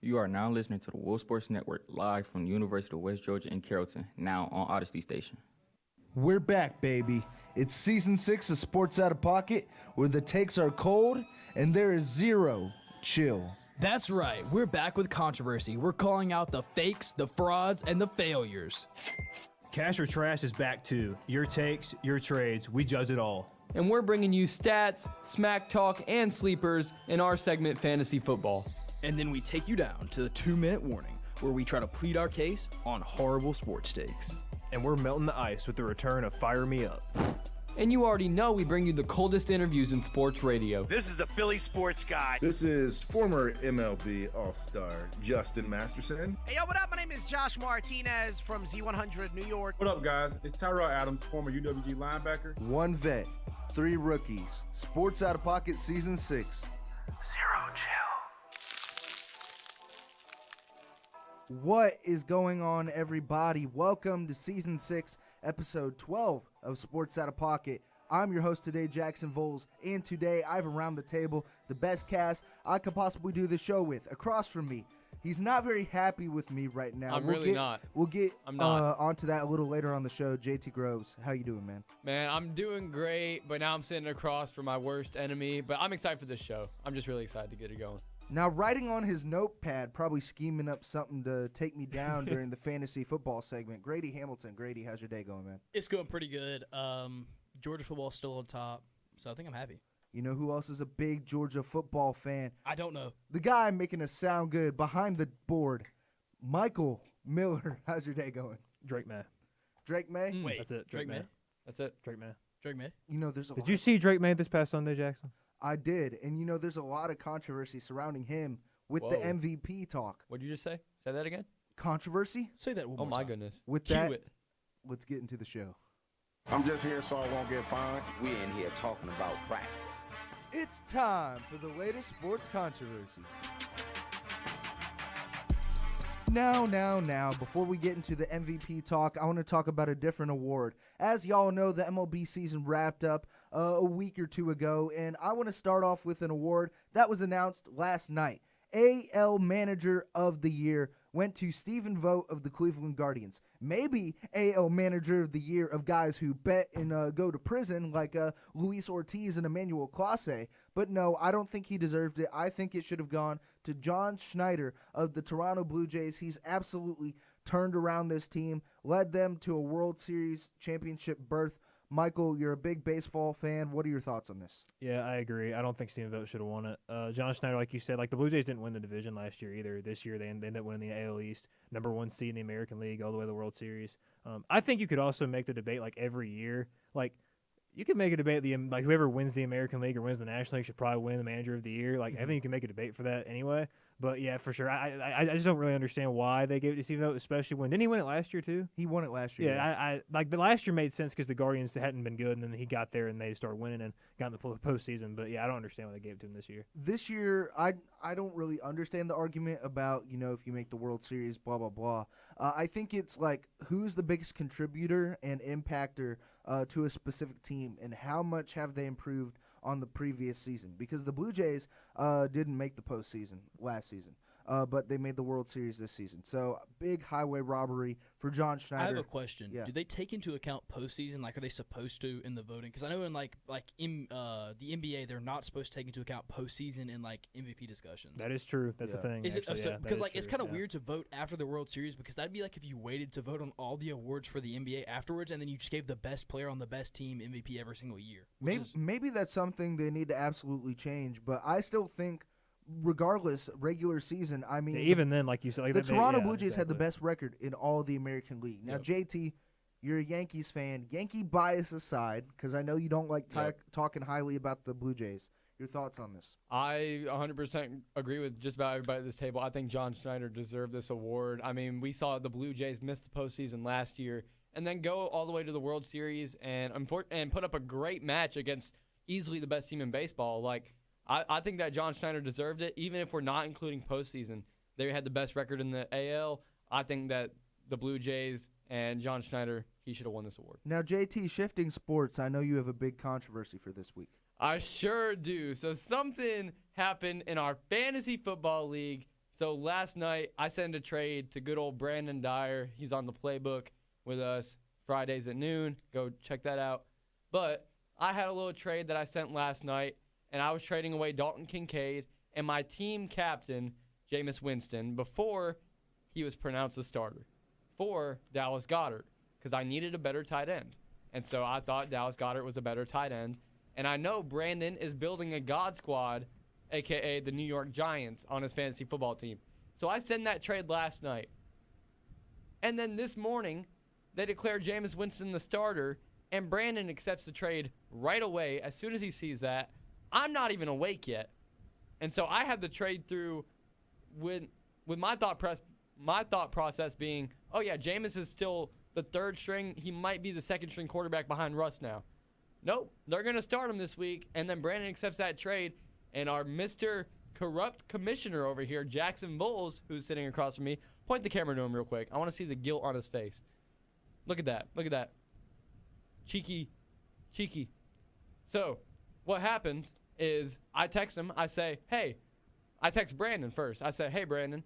You are now listening to the World Sports Network live from the University of West Georgia in Carrollton, now on Odyssey Station. We're back, baby. It's season 6 of Sports Out of Pocket, where the takes are cold and there is zero chill. That's right. We're back with controversy. We're calling out the fakes, the frauds, and the failures. Cash or Trash is back too. Your takes, your trades, we judge it all. And we're bringing you stats, smack talk, and sleepers in our segment, Fantasy Football. And then we take you down to the 2-minute warning, where we try to plead our case on horrible sports takes. And we're melting the ice with the return of Fire Me Up. And you already know we bring you the coldest interviews in sports radio. This is the Philly Sports Guy. This is former MLB All-Star Justin Masterson. Hey, yo, what up? My name is Josh Martinez from Z100 New York. What up, guys? It's Tyrell Adams, former UWG linebacker. One vet, 3 rookies. Sports Out of Pocket Season 6. Zero chill. What is going on, everybody? Welcome to Season 6, Episode 12 of Sports Out of Pocket. I'm your host today, Jackson Voles, and today I have around the table the best cast I could possibly do this show with. Across from me, he's not very happy with me right now. We'll get onto that a little later on the show. JT Groves, how you doing, man? Man, I'm doing great, but now I'm sitting across from my worst enemy. But I'm excited for this show. I'm just really excited to get it going. Now, writing on his notepad, probably scheming up something to take me down during the fantasy football segment, Grady Hamilton. Grady, how's your day going, man? It's going pretty good. Georgia football's still on top, so I think I'm happy. You know who else is a big Georgia football fan? I don't know. The guy making us sound good behind the board, Michael Miller. How's your day going? Drake May. Drake May? Wait, That's it. Drake May? That's it. Drake May. Drake May? You know, there's a Did you see Drake May this past Sunday, Jackson? I did, and you know, there's a lot of controversy surrounding him with Whoa. the MVP talk. What did you just say? Say that again? Controversy? Say that one Oh, more my time. goodness. With Cue that, it. let's get into the show. I'm just here so I won't get fined. We in here talking about practice. It's time for the latest sports controversies. Now, before we get into the MVP talk, I want to talk about a different award. As y'all know, the MLB season wrapped up a week or two ago, and I want to start off with an award that was announced last night. AL Manager of the Year went to Stephen Vogt of the Cleveland Guardians. Maybe AL Manager of the Year of guys who bet and go to prison like Luis Ortiz and Emmanuel Clase. But no, I don't think he deserved it. I think it should have gone to John Schneider of the Toronto Blue Jays. He's absolutely turned around this team, led them to a World Series championship berth. Michael, you're a big baseball fan. What are your thoughts on this? Yeah, I agree. I don't think Steven Vogt should have won it. John Schneider, like you said, the Blue Jays didn't win the division last year either. This year they ended up winning the AL East, number 1 seed in the American League, all the way to the World Series. I think you could also make the debate every year. You can make a debate whoever wins the American League or wins the National League should probably win the Manager of the Year. I think you can make a debate for that anyway. But yeah, for sure, I just don't really understand why they gave it to Steve Vogt, especially when didn't he win it last year too? He won it last year. Yeah, the last year made sense because the Guardians hadn't been good, and then he got there and they started winning and got in the postseason. But yeah, I don't understand why they gave it to him this year. This year, I don't really understand the argument about if you make the World Series, blah blah blah. I think it's who's the biggest contributor and impactor to a specific team, and how much have they improved on the previous season, because the Blue Jays didn't make the postseason last season, but they made the World Series this season. So big highway robbery for John Schneider. I have a question. Yeah. Do they take into account postseason? Are they supposed to in the voting? Because I know in in the NBA, they're not supposed to take into account postseason in MVP discussions. That is true. That's the thing. Is actually, it because it's kind of yeah. weird to vote after the World Series, because that'd be like if you waited to vote on all the awards for the NBA afterwards, and then you just gave the best player on the best team MVP every single year. Maybe that's something they need to absolutely change, but I still think, regardless, regular season, I mean, even then, like you said, the Toronto Blue Jays had the best record in all the American League. Now, Yep. JT, you're a Yankees fan. Yankee bias aside, because I know you don't like talking highly about the Blue Jays. Your thoughts on this? I 100% agree with just about everybody at this table. I think John Schneider deserved this award. I mean, we saw the Blue Jays miss the postseason last year and then go all the way to the World Series and put up a great match against easily the best team in baseball. I think that John Schneider deserved it, even if we're not including postseason. They had the best record in the AL. I think that the Blue Jays and John Schneider, he should have won this award. Now, JT, shifting sports, I know you have a big controversy for this week. I sure do. So something happened in our fantasy football league So last night, I sent a trade to good old Brandon Dyer. He's on the playbook with us Fridays at noon. Go check that out. But I had a little trade that I sent last night, and I was trading away Dalton Kincaid and my team captain, Jameis Winston, before he was pronounced a starter, for Dallas Goedert, because I needed a better tight end. And so I thought Dallas Goedert was a better tight end. And I know Brandon is building a God squad, a.k.a. the New York Giants, on his fantasy football team. So I sent that trade last night. And then this morning, they declare Jameis Winston the starter, and Brandon accepts the trade right away as soon as he sees that. I'm not even awake yet. And so I have the trade through with my thought process being, oh, yeah, Jameis is still the third string. He might be the second string quarterback behind Russ now. Nope, they're going to start him this week, and then Brandon accepts that trade, and our Mr. Corrupt Commissioner over here, Jackson Bowles, who's sitting across from me, point the camera to him real quick. I want to see the guilt on his face. Look at that. Look at that. Cheeky. So what happens is I text him. I say, hey, I text Brandon first. I say, hey, Brandon,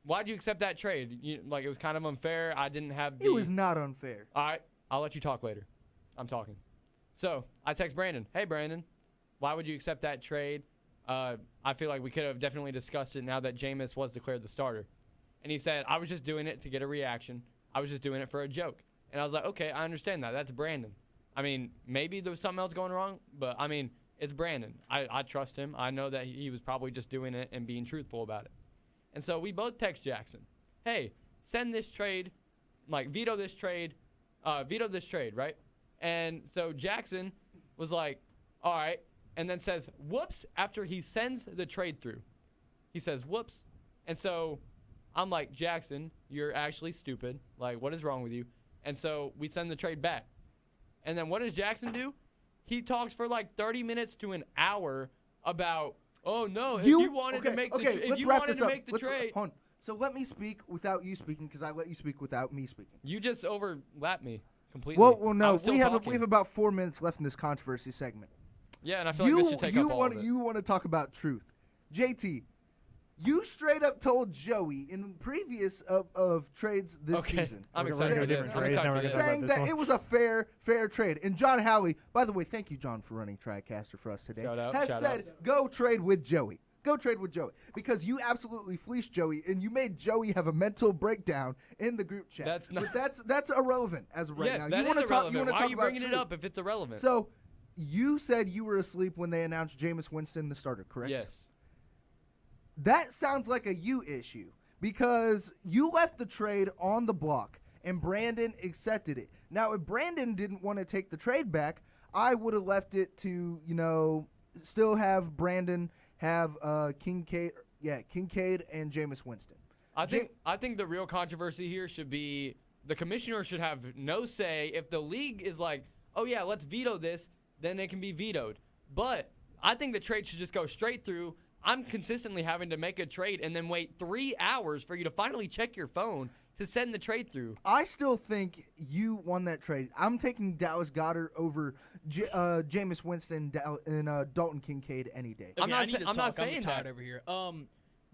why'd you accept that trade? It was kind of unfair. I didn't have the... It was not unfair. All right, I'll let you talk later. I'm talking. So I text Brandon, hey, Brandon, why would you accept that trade? I feel like we could have definitely discussed it now that Jameis was declared the starter. And he said, I was just doing it to get a reaction. I was just doing it for a joke. And I was like, okay, I understand that. That's Brandon. I mean, maybe there was something else going wrong, but, I mean, it's Brandon. I trust him. I know that he was probably just doing it and being truthful about it. And so we both text Jackson, hey, send this trade, veto this trade, right? And so Jackson was like, all right, and then says, whoops, after he sends the trade through. He says, whoops. And so I'm like, Jackson, you're actually stupid. What is wrong with you? And so we send the trade back. And then what does Jackson do? He talks for 30 minutes to an hour about, oh, no, if you wanted to make the trade. Hold on. So let me speak without you speaking, because I let you speak without me speaking. You just overlapped me completely. Well, no, we have about 4 minutes left in this controversy segment. Yeah, and I feel like this should take up all of it. You want to talk about truth. JT, you straight up told Joey in previous of trades this season. I'm excited for this. Saying that it was a fair trade. And John Howley, by the way, thank you, John, for running TriCaster for us today, has said, go trade with Joey. Go trade with Joey. Because you absolutely fleeced Joey, and you made Joey have a mental breakdown in the group chat. That's irrelevant as of right now. Yes, that is irrelevant. Why are you bringing it up if it's irrelevant? So you said you were asleep when they announced Jameis Winston the starter, correct? Yes. That sounds like a you issue because you left the trade on the block and Brandon accepted it. Now, if Brandon didn't want to take the trade back, I would have left it to, still have Brandon have Kincaid and Jameis Winston. I think the real controversy here should be the commissioner should have no say. If the league is like, oh, yeah, let's veto this, then it can be vetoed. But I think the trade should just go straight through. I'm consistently having to make a trade and then wait 3 hours for you to finally check your phone to send the trade through. I still think you won that trade. I'm taking Dallas Goedert over Jameis Winston and Dalton Kincaid any day. Okay, I'm not saying that. Over here.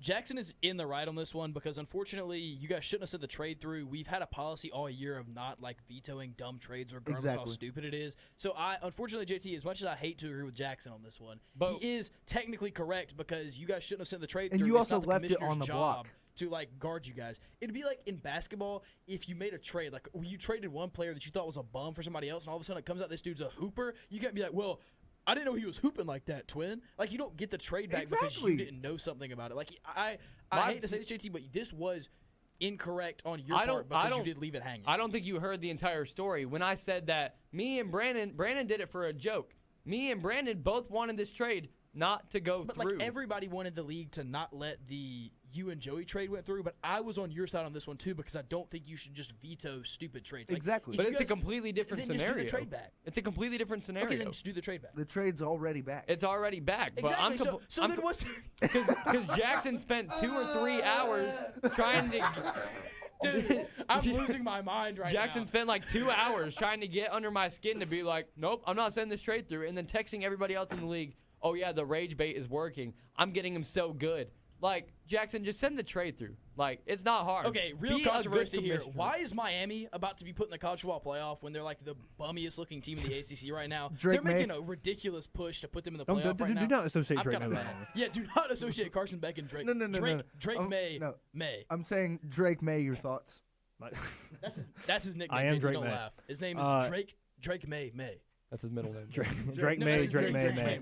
Jackson is in the right on this one because, unfortunately, you guys shouldn't have sent the trade through. We've had a policy all year of not, vetoing dumb trades regardless of how stupid it is. So, unfortunately, JT, as much as I hate to agree with Jackson on this one, he is technically correct because you guys shouldn't have sent the trade through. And you also left it on the block to guard you guys. It'd be like in basketball if you made a trade, you traded one player that you thought was a bum for somebody else, and all of a sudden it comes out this dude's a hooper. You can't be like, well, I didn't know he was hooping like that, twin. You don't get the trade back because you didn't know something about it. I hate to say this, JT, but this was incorrect on your part because you did leave it hanging. I don't think you heard the entire story when I said that me and Brandon did it for a joke. Me and Brandon both wanted this trade not to go through. Everybody wanted the league to not let the you and Joey trade went through, but I was on your side on this one too because I don't think you should just veto stupid trades. Exactly. But it's a completely different scenario. Just do the trade back. It's a completely different scenario. Okay, then just do the trade back. The trade's already back. It's already back. Exactly. But so then what's... Because Jackson spent 2 or 3 hours trying to... Dude, I'm losing my mind right Jackson now. spent 2 hours trying to get under my skin to be like, nope, I'm not sending this trade through, and then texting everybody else in the league, oh, yeah, the rage bait is working. I'm getting him so good. Like, Jackson, just send the trade through. Like, it's not hard. Okay, real Be a good controversy here. commissioner. Why is Miami about to be put in the college football playoff when they're like the bummiest looking team in the ACC right now? Drake they're making May. a ridiculous push to put them in the Don't playoff right now. do not associate I'm Drake kinda May with mad. that. Yeah, do not associate Carson Beck and Drake. No. Drake May. No. May. I'm saying Drake May. Your thoughts? That's his nickname. I am Casey, Drake don't May. laugh. His name is Drake May. That's his middle name. Drake No, May, that's Drake May. May.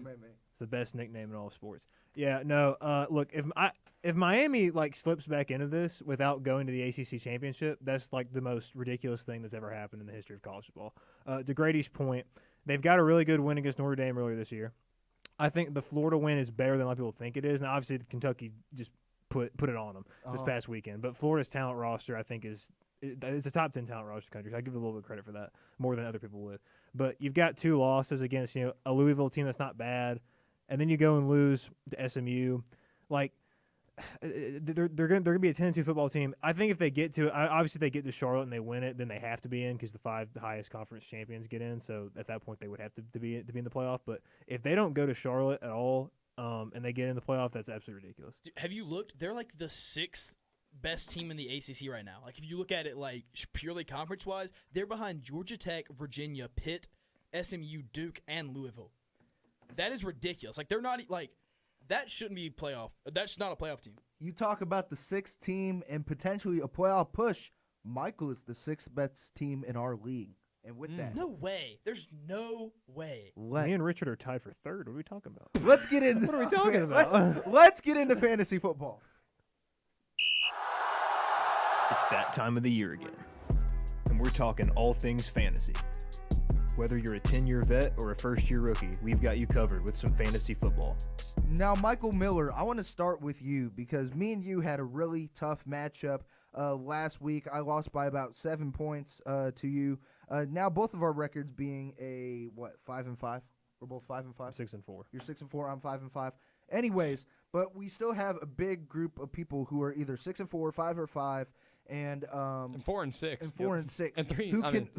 It's the best nickname in all of sports. Yeah, no. Look, if Miami like slips back into this without going to the ACC championship, that's like the most ridiculous thing that's ever happened in the history of college football. To Grady's point, they've got a really good win against Notre Dame earlier this year. I think the Florida win is better than a lot of people think it is. Now, obviously, Kentucky just put it on them this past weekend, but Florida's talent roster, I think, it's a top 10 talent roster in the country. So I give it a little bit of credit for that, more than other people would. But you've got 2 losses against a Louisville team that's not bad, and then you go and lose to SMU. Like they're gonna be a 10-2 football team. I think if they get to obviously they get to Charlotte and they win it, then they have to be in because the 5 highest conference champions get in. So at that point they would have to be in the playoff. But if they don't go to Charlotte at all, and they get in the playoff, that's absolutely ridiculous. Have you looked? They're like the 6th best team in the ACC right now. Like if you look at it like purely conference wise, they're behind Georgia Tech, Virginia, Pitt, SMU, Duke, and Louisville. That is ridiculous. Like they're not like that shouldn't be playoff. That's not a playoff team. You talk about the 6th team and potentially a playoff push. Michael is the 6th best team in our league, and with that, No way. There's no way. Me and Richard are tied for 3rd. What are we talking about? let's get into What are we talking about? Let's get into fantasy football. It's that time of the year again, and we're talking all things fantasy. Whether you're a 10-year vet or a first-year rookie, we've got you covered with some fantasy football. Now, Michael Miller, I want to start with you because me and you had a really tough matchup last week. I lost by about 7 points to you. Now, both of our records being 5-5? We're both 5-5. 6-4. You're 6-4. I'm 5-5. Anyways, but we still have a big group of people who are either 6-4, 5-5, and 4 and 6. and 4 and 6, And 3.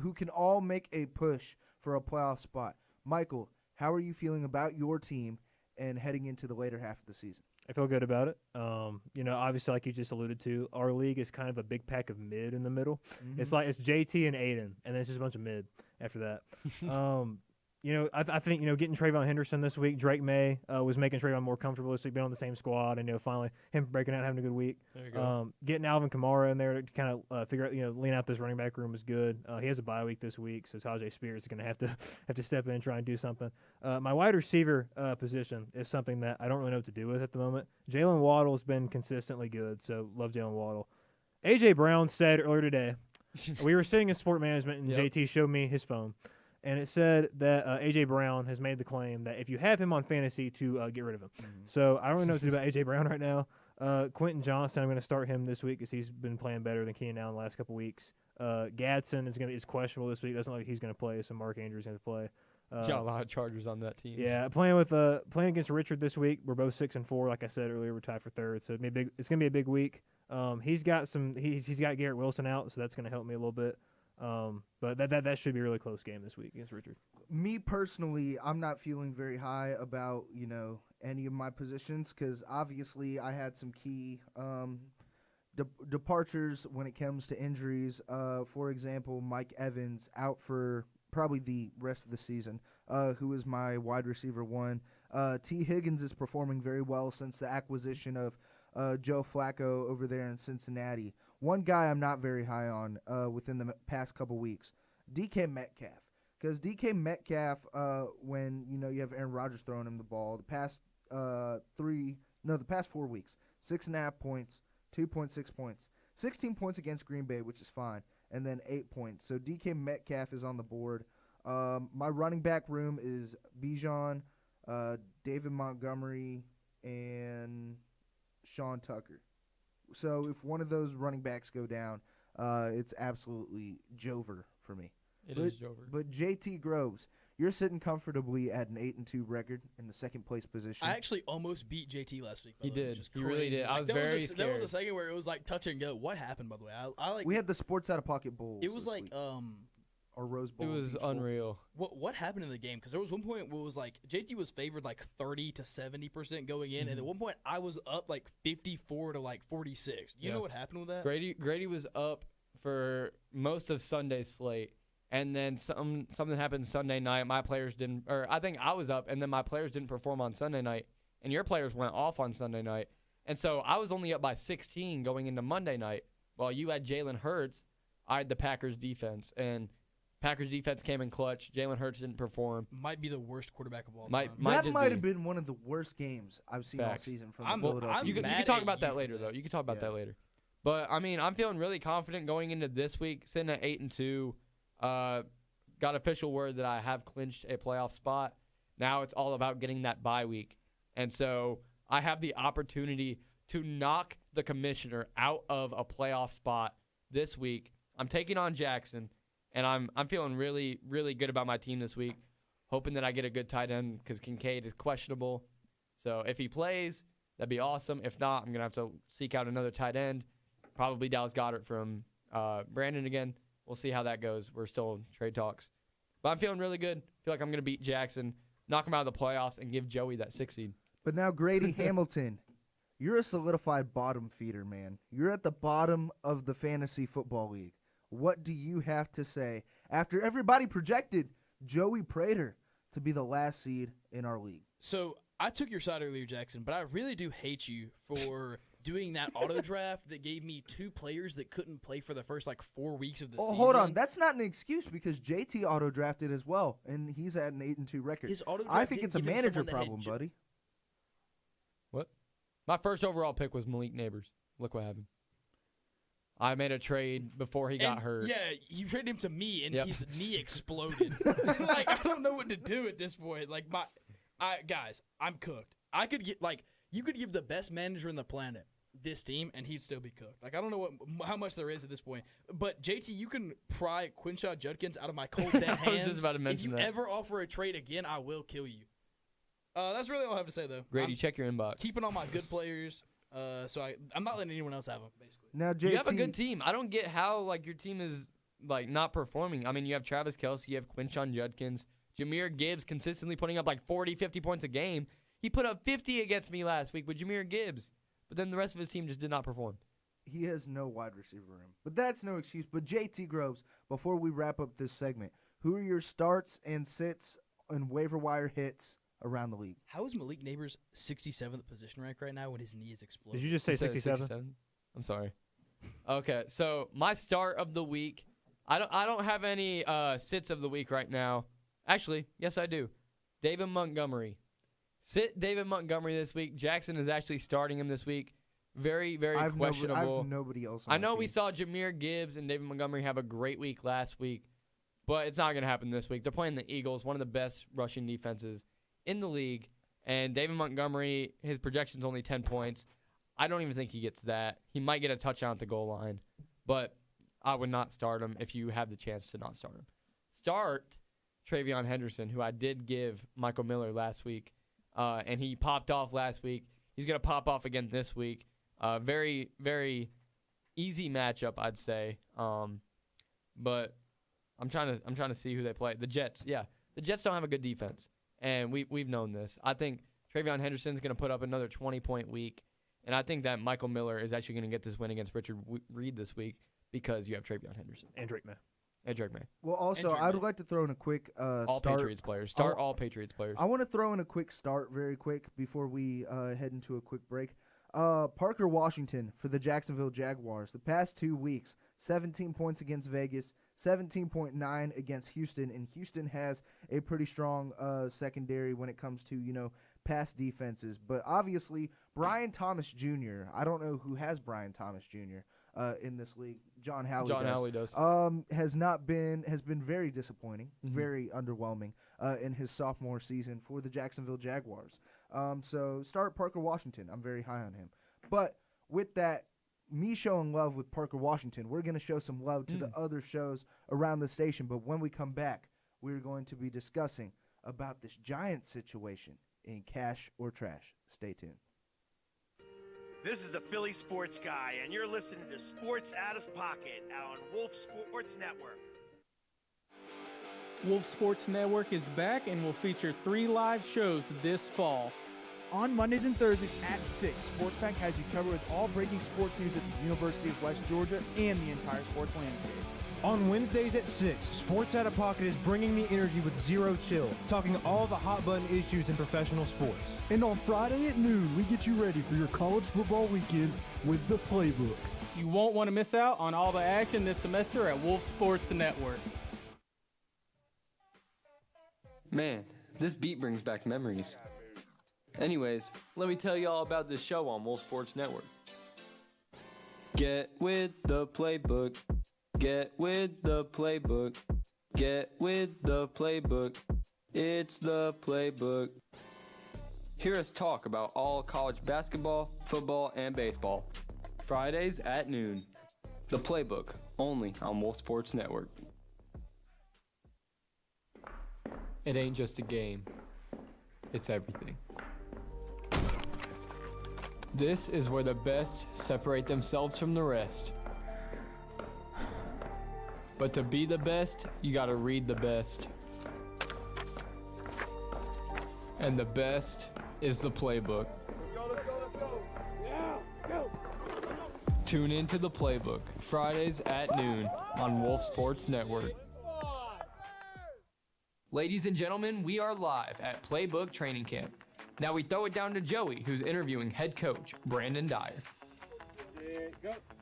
who can all make a push for a playoff spot. Michael, how are you feeling about your team and heading into the later half of the season? I feel good about it. Obviously, like you just alluded to, our league is kind of a big pack of mid in the middle. Mm-hmm. It's like it's JT and Aiden, and then it's just a bunch of mid after that. I think getting Trayvon Henderson this week, Drake May was making Trayvon more comfortable this week, being on the same squad, and finally him breaking out, and having a good week. There you go. Getting Alvin Kamara in there to kind of figure out, lean out this running back room is good. He has a bye week this week, so Tajay Spears is going to have to step in and try and do something. My wide receiver position is something that I don't really know what to do with at the moment. Jalen Waddle has been consistently good, so love Jalen Waddle. AJ Brown said earlier today, we were sitting in sport management, and JT showed me his phone. And it said that A.J. Brown has made the claim that if you have him on fantasy to get rid of him. So I don't really know what to do about A.J. Brown right now. Quentin Johnston, I'm going to start him this week because he's been playing better than Keenan Allen the last couple weeks. Gadsden is questionable this week. Doesn't look like he's going to play, so Mark Andrews is going to play. Got a lot of Chargers on that team. Yeah, playing against Richard this week. We're both 6-4. Like I said earlier, we're tied for 3rd, so it's going to be a big week. He's got Garrett Wilson out, so that's going to help me a little bit. But that should be a really close game this week against Richard. Me personally, I'm not feeling very high about any of my positions because obviously I had some key departures when it comes to injuries. For example, Mike Evans out for probably the rest of the season, who is my wide receiver 1. T. Higgins is performing very well since the acquisition of Joe Flacco over there in Cincinnati. One guy I'm not very high on within the past couple weeks, DK Metcalf. Because DK Metcalf, when you have Aaron Rodgers throwing him the ball, the past 4 weeks, 6.5 points, 2.6 points, 16 points against Green Bay, which is fine, and then 8 points. So DK Metcalf is on the board. My running back room is Bijan, David Montgomery, and Sean Tucker. So if one of those running backs go down, it's absolutely Jover for me. It is Jover. But JT Groves, you're sitting comfortably at an 8-2 record in the second place position. I actually almost beat JT last week. By He the way, did. Which is He crazy. really did. I was There very There scared. was a second where it was like touch and go. What happened, by the way? I like. We had the Sports Out of Pocket Bowl. It was like or Rose Bowl. It or was Peach Bowl. unreal. What happened in the game? Because there was one point where it was like JT was favored like 30 to 70% going in, and at one point I was up like 54 to like 46. You know what happened with that? Grady was up for most of Sunday's slate, and then something happened Sunday night. My players didn't, or I think I was up, and then my players didn't perform on Sunday night, and your players went off on Sunday night, and so I was only up by 16 going into Monday night. While you had Jalen Hurts, I had the Packers defense, and Packers defense came in clutch. Jalen Hurts didn't perform. Might be the worst quarterback of all Might time. That just might be. have been one of the worst games I've seen Facts. all season from I'm- the well, Philadelphia. I'm You Eagles. can mad talk at about you that for later, that. though. You can talk about Yeah. that later. But I mean, I'm feeling really confident going into this week, sitting at 8-2. Got official word that I have clinched a playoff spot. Now it's all about getting that bye week, and so I have the opportunity to knock the commissioner out of a playoff spot this week. I'm taking on Jackson, and I'm feeling really, really good about my team this week, hoping that I get a good tight end because Kincaid is questionable. So if he plays, that'd be awesome. If not, I'm going to have to seek out another tight end, probably Dallas Goedert from Brandon again. We'll see how that goes. We're still in trade talks. But I'm feeling really good. Feel like I'm going to beat Jackson, knock him out of the playoffs, and give Joey that 6 seed. But now, Grady Hamilton, you're a solidified bottom feeder, man. You're at the bottom of the fantasy football league. What do you have to say after everybody projected Joey Prater to be the last seed in our league? So I took your side earlier, Jackson, but I really do hate you for doing that auto draft that gave me 2 players that couldn't play for the first like 4 weeks of the season. Hold on. That's not an excuse because JT auto drafted as well, and he's at an 8-2 record. His auto I draft think didn't it's a give him manager someone that had problem, J- buddy. What? My first overall pick was Malik Neighbors. Look what happened. I made a trade before he got And, hurt. Yeah, you traded him to me, and Yep. his knee exploded. Like I don't know what to do at this point. Like guys, I'm cooked. I could get you could give the best manager in the planet this team, and he'd still be cooked. Like I don't know how much there is at this point. But JT, you can pry Quinshaw Judkins out of my cold dead hands. I was just about to if mention you that. ever offer a trade again, I will kill you. That's really all I have to say, though. Grady, I'm check your inbox. keeping all my good players. So I'm not letting anyone else have them, basically. Now, JT, You have a good team. I don't get how your team is not performing. I mean, you have Travis Kelce, you have Quinshawn Judkins, Jahmyr Gibbs consistently putting up 40, 50 points a game. He put up 50 against me last week with Jahmyr Gibbs, but then the rest of his team just did not perform. he has no wide receiver room. But that's no excuse. But JT Groves, before we wrap up this segment, who are your starts and sits and waiver wire hits around the league? How is Malik Neighbors' 67th position rank right now when his knee is exploding? Did you just say It says 67? I'm sorry. Okay, so my start of the week, I don't have any sits of the week right now. Actually, yes I do. David Montgomery. Sit David Montgomery this week. Jackson is actually starting him this week. Very, very questionable. I have nobody else on I my know team. we saw Jahmyr Gibbs and David Montgomery have a great week last week, but it's not going to happen this week. They're playing the Eagles, one of the best rushing defenses in the league, and David Montgomery, his projection's only 10 points. I don't even think he gets that. He might get a touchdown at the goal line, but I would not start him if you have the chance to not start him. Start Travion Henderson, who I did give Michael Miller last week, and he popped off last week. He's going to pop off again this week. Very, very easy matchup, I'd say. But I'm trying to see who they play. The Jets, yeah. The Jets don't have a good defense, and we've known this. I think Travion Henderson's going to put up another 20-point week, and I think that Michael Miller is actually going to get this win against Richard Reed this week because you have Travion Henderson. And Drake May. And Drake May. Well, also, Andrew I'd May. like to throw in a quick All start. Patriots players. Start all Patriots players. I want to throw in a quick start very quick before we head into a quick break. Parker Washington for the Jacksonville Jaguars. The past 2 weeks, 17 points against Vegas, 17.9 against Houston, and Houston has a pretty strong secondary when it comes to, pass defenses. But obviously, Brian Thomas Jr., I don't know who has Brian Thomas Jr. In this league. John Howley does. Has been very disappointing, very underwhelming in his sophomore season for the Jacksonville Jaguars. So start Parker Washington. I'm very high on him. But with that, me showing love with Parker Washington, we're going to show some love to the other shows around the station. But when we come back, we're going to be discussing about this Giants situation in Cash or Trash. Stay tuned. This is the Philly Sports Guy, and you're listening to Sports Out of Pocket on Wolf Sports Network. Wolf Sports Network is back and will feature 3 live shows this fall. On Mondays and Thursdays at 6, Sports Pack has you covered with all breaking sports news at the University of West Georgia and the entire sports landscape. On Wednesdays at 6, Sports Out of Pocket is bringing the energy with zero chill, talking all the hot button issues in professional sports. And on Friday at noon, we get you ready for your college football weekend with the Playbook. You won't want to miss out on all the action this semester at Wolf Sports Network. Man, this beat brings back memories. Anyways, let me tell you all about this show on Wolf Sports Network. Get with the playbook. Get with the playbook. Get with the playbook. It's the playbook. Hear us talk about all college basketball, football, and baseball. Fridays at noon. The Playbook, only on Wolf Sports Network. It ain't just a game. It's everything. This is where the best separate themselves from the rest. But to be the best, you gotta read the best. And the best is the Playbook. Tune into the Playbook, Fridays at noon on Wolf Sports Network. Ladies and gentlemen, we are live at Playbook Training Camp. Now we throw it down to Joey, who's interviewing head coach Brandon Dyer.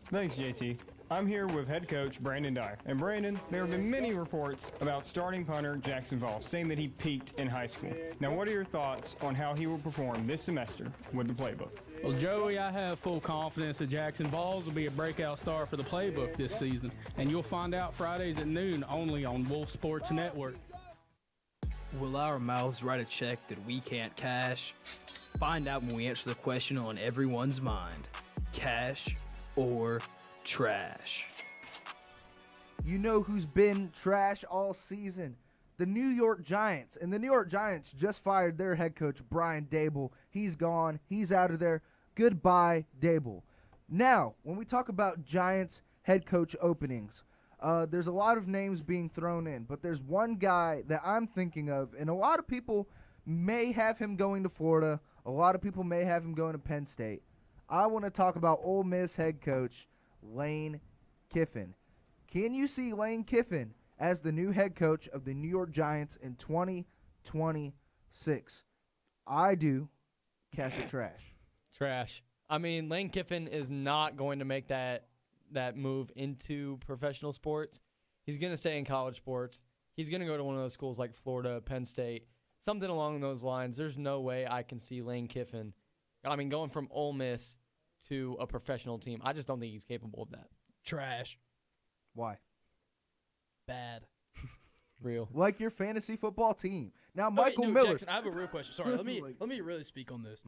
Thanks, JT. I'm here with head coach Brandon Dyer. And Brandon, there have been many reports about starting punter Jackson Voss saying that he peaked in high school. Now, what are your thoughts on how he will perform this semester with the Playbook? Well, Joey, I have full confidence that Jackson Voss will be a breakout star for the Playbook this season, and you'll find out Fridays at noon only on Wolf Sports Network. Will our mouths write a check that we can't cash? Find out when we answer the question on everyone's mind. Cash or trash? You know who's been trash all season? The New York Giants. And the New York Giants just fired their head coach, Brian Daboll. He's gone. He's out of there. Goodbye, Daboll. Now, when we talk about Giants head coach openings, there's a lot of names being thrown in, but there's one guy that I'm thinking of, and a lot of people may have him going to Florida. A lot of people may have him going to Penn State. I want to talk about Ole Miss head coach Lane Kiffin. Can you see Lane Kiffin as the new head coach of the New York Giants in 2026? I do. Cash or trash? Trash. I mean, Lane Kiffin is not going to make that move into professional sports. He's going to stay in college sports. He's going to go to one of those schools like Florida, Penn State, something along those lines. There's no way I can see Lane Kiffin, going from Ole Miss to a professional team. I just don't think he's capable of that. Trash. Why? Bad. Real. Like your fantasy football team. Now, Okay, Michael no, Miller. Jackson, I have a real question. Sorry, let me really speak on this.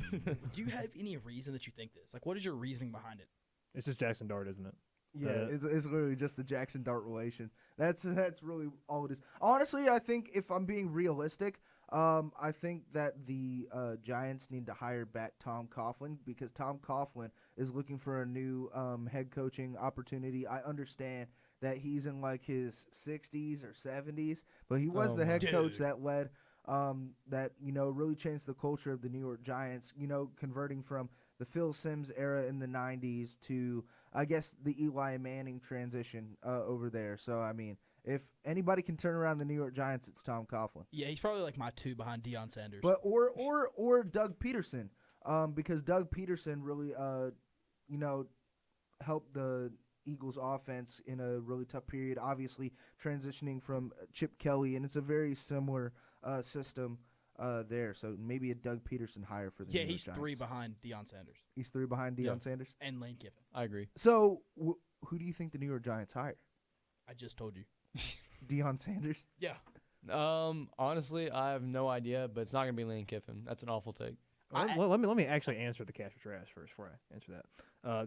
Do you have any reason that you think this? Like, what is your reasoning behind it? It's just Jackson Dart, isn't it? Yeah, it's literally just the Jackson Dart relation. That's really all it is. Honestly, I think if I'm being realistic, I think that the Giants need to hire back Tom Coughlin because Tom Coughlin is looking for a new head coaching opportunity. I understand that he's in like his 60s or 70s, but he was the head coach that led that really changed the culture of the New York Giants. Converting from the Phil Simms era in the 90s to, I guess, the Eli Manning transition over there. So, I mean, if anybody can turn around the New York Giants, it's Tom Coughlin. Yeah, he's probably like my 2 behind Deion Sanders. But or Doug Peterson, because Doug Peterson really helped the Eagles offense in a really tough period, obviously transitioning from Chip Kelly, and it's a very similar system there. So maybe a Doug Peterson hire for the New York he's Giants. 3 behind Deion Sanders. He's 3 behind Deion Sanders? And Lane Kiffin. I agree. So who do you think the New York Giants hire? I just told you. Deion Sanders? Yeah. Honestly, I have no idea, but it's not going to be Lane Kiffin. That's an awful take. Let me actually answer the cash or trash first before I answer that.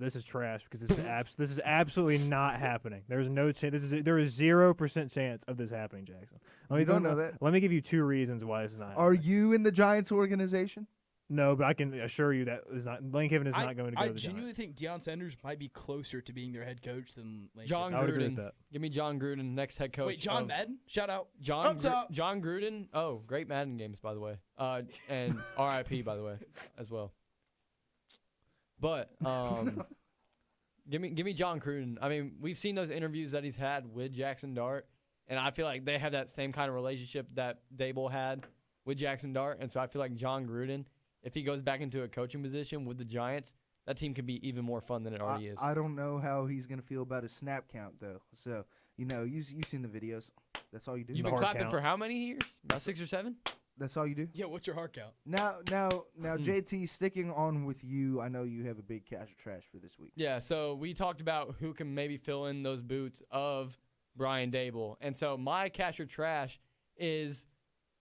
This is trash because this is absolutely not happening. There's no chance. There is 0% chance of this happening, Jackson. You don't know that. Let me give you 2 reasons why this is not. Are you in the Giants organization? No, but I can assure you that Lane Kiffin is not going to go I to the genuinely Giants. think Deion Sanders might be closer to being their head coach than Lane John Kiffin. I would agree with Gruden. that. Give me John Gruden, next head coach. Wait, John of- Madden? Shout out. John Up top. John Gruden. Oh, great Madden games, by the way. And RIP, by the way, as well. But give me John Gruden. I mean, we've seen those interviews that he's had with Jackson Dart, and I feel like they have that same kind of relationship that Dable had with Jackson Dart. And so I feel like John Gruden, if he goes back into a coaching position with the Giants, that team could be even more fun than it already is. I don't know how he's going to feel about his snap count, though. So, you've seen the videos. That's all you do. You've been clapping for how many years? About 6 or 7? That's all you do? Yeah, what's your heart count? Now, JT, sticking on with you, I know you have a big cash or trash for this week. Yeah, so we talked about who can maybe fill in those boots of Brian Dable. And so my cash or trash is,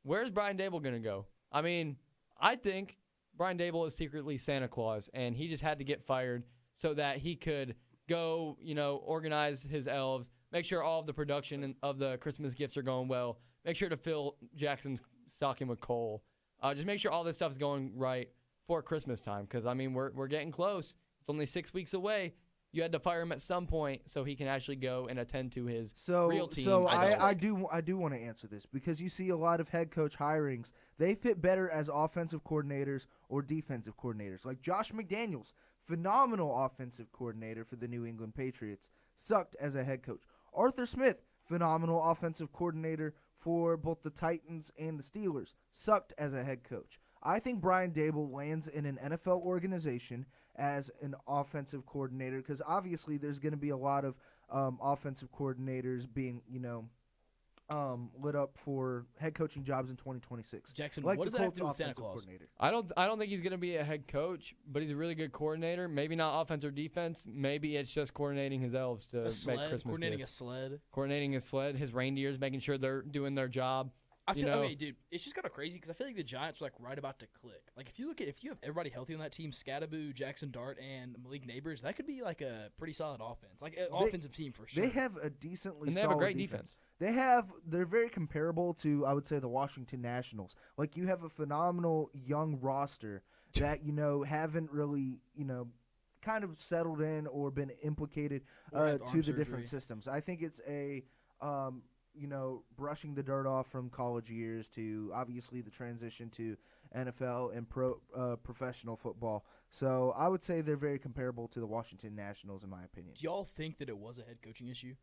where's Brian Dable going to go? I mean, I think Brian Dable is secretly Santa Claus, and he just had to get fired so that he could go, organize his elves, make sure all of the production of the Christmas gifts are going well, make sure to fill Jackson's stocking with coal. Just make sure all this stuff is going right for Christmas time, because, I mean, we're getting close. It's only 6 weeks away. You had to fire him at some point so he can actually go and attend to his real team. So I do want to answer this, because you see a lot of head coach hirings. They fit better as offensive coordinators or defensive coordinators. Like Josh McDaniels, phenomenal offensive coordinator for the New England Patriots, sucked as a head coach. Arthur Smith, phenomenal offensive coordinator for both the Titans and the Steelers, sucked as a head coach. I think Brian Dable lands in an NFL organization as an offensive coordinator, because obviously there's going to be a lot of offensive coordinators being, lit up for head coaching jobs in 2026. Jackson, like what does the that have to Colts do with Santa offensive Claus? coordinator. I don't think he's going to be a head coach, but he's a really good coordinator. Maybe not offense or defense. Maybe it's just coordinating his elves to make Christmas coordinating gifts. a sled. Coordinating his sled, his reindeers, making sure they're doing their job. I feel okay, dude. It's just kind of crazy because I feel like the Giants are right about to click. Like if you have everybody healthy on that team, Scattaboo, Jackson Dart, and Malik Neighbors, that could be like a pretty solid offense, like an offensive team for sure. They have a decently And they solid have a great defense. They're very comparable to, I would say, the Washington Nationals. Like you have a phenomenal young roster that haven't really kind of settled in or been implicated to the different systems. I think it's a brushing the dirt off from college years to obviously the transition to NFL and professional football. So I would say they're very comparable to the Washington Nationals, in my opinion. Do y'all think that it was a head coaching issue?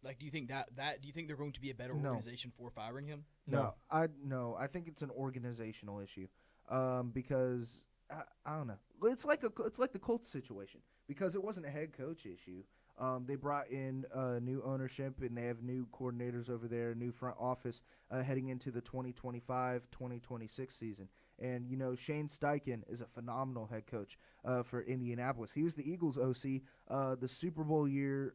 Like, do you think do you think they're going to be a better organization for firing him? No, I think it's an organizational issue, because I don't know. It's like the Colts situation, because it wasn't a head coach issue. They brought in new ownership, and they have new coordinators over there, new front office heading into the 2025-2026 season. And, Shane Steichen is a phenomenal head coach for Indianapolis. He was the Eagles' OC the Super Bowl year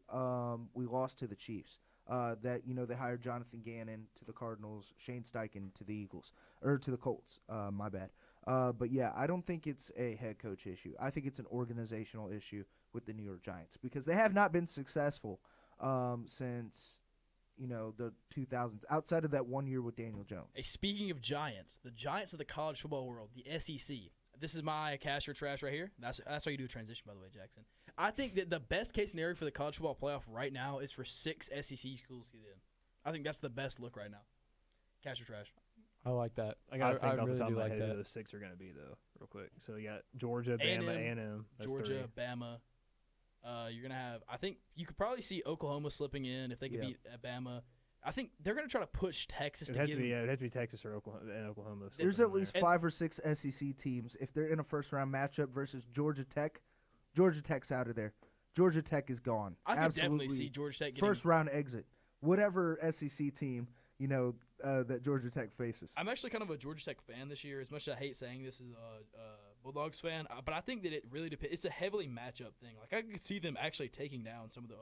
we lost to the Chiefs. They hired Jonathan Gannon to the Cardinals, Shane Steichen to the Eagles, or to the Colts, my bad. But, yeah, I don't think it's a head coach issue. I think it's an organizational issue with the New York Giants, because they have not been successful since, the 2000s, outside of that 1 year with Daniel Jones. Hey, speaking of Giants, the Giants of the college football world, the SEC. This is my cash or trash right here. That's how you do a transition, by the way, Jackson. I think that the best case scenario for the college football playoff right now is for 6 SEC schools to get in. I think that's the best look right now. Cash or trash? I like that. I got to think off really the top of my like head that. who those 6 are going to be, though, real quick. So you got Georgia, Bama, A&M. That's Georgia, 3. Bama. You're going to have – I think you could probably see Oklahoma slipping in if they could beat Bama. I think they're going to try to push Texas to get in. It'd have to be Texas or Oklahoma. There's at least 5 or 6 SEC teams. If they're in a first-round matchup versus Georgia Tech's out of there. Georgia Tech is gone. I could Absolutely. definitely see Georgia Tech getting – first-round exit. Whatever SEC team, that Georgia Tech faces. I'm actually kind of a Georgia Tech fan this year, as much as I hate saying this as a Bulldogs fan. But I think that it really depends. It's a heavily matchup thing. Like, I could see them actually taking down some of the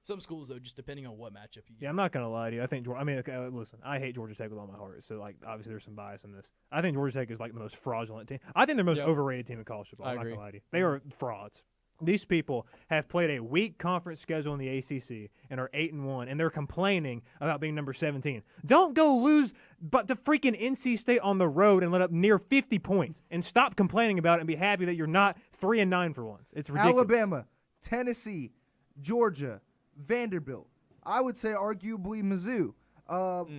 some schools, though, just depending on what matchup you get. Yeah, I'm not going to lie to you. I think listen, I hate Georgia Tech with all my heart. So, obviously there's some bias in this. I think Georgia Tech is, the most fraudulent team. I think they're the most overrated team in college football. I'm not going to lie to you. They are frauds. These people have played a weak conference schedule in the ACC and are 8-1, and they're complaining about being number 17. Don't go lose but to freaking NC State on the road and let up near 50 points, and stop complaining about it and be happy that you're not 3-9 for once. It's ridiculous. Alabama, Tennessee, Georgia, Vanderbilt. I would say arguably Mizzou.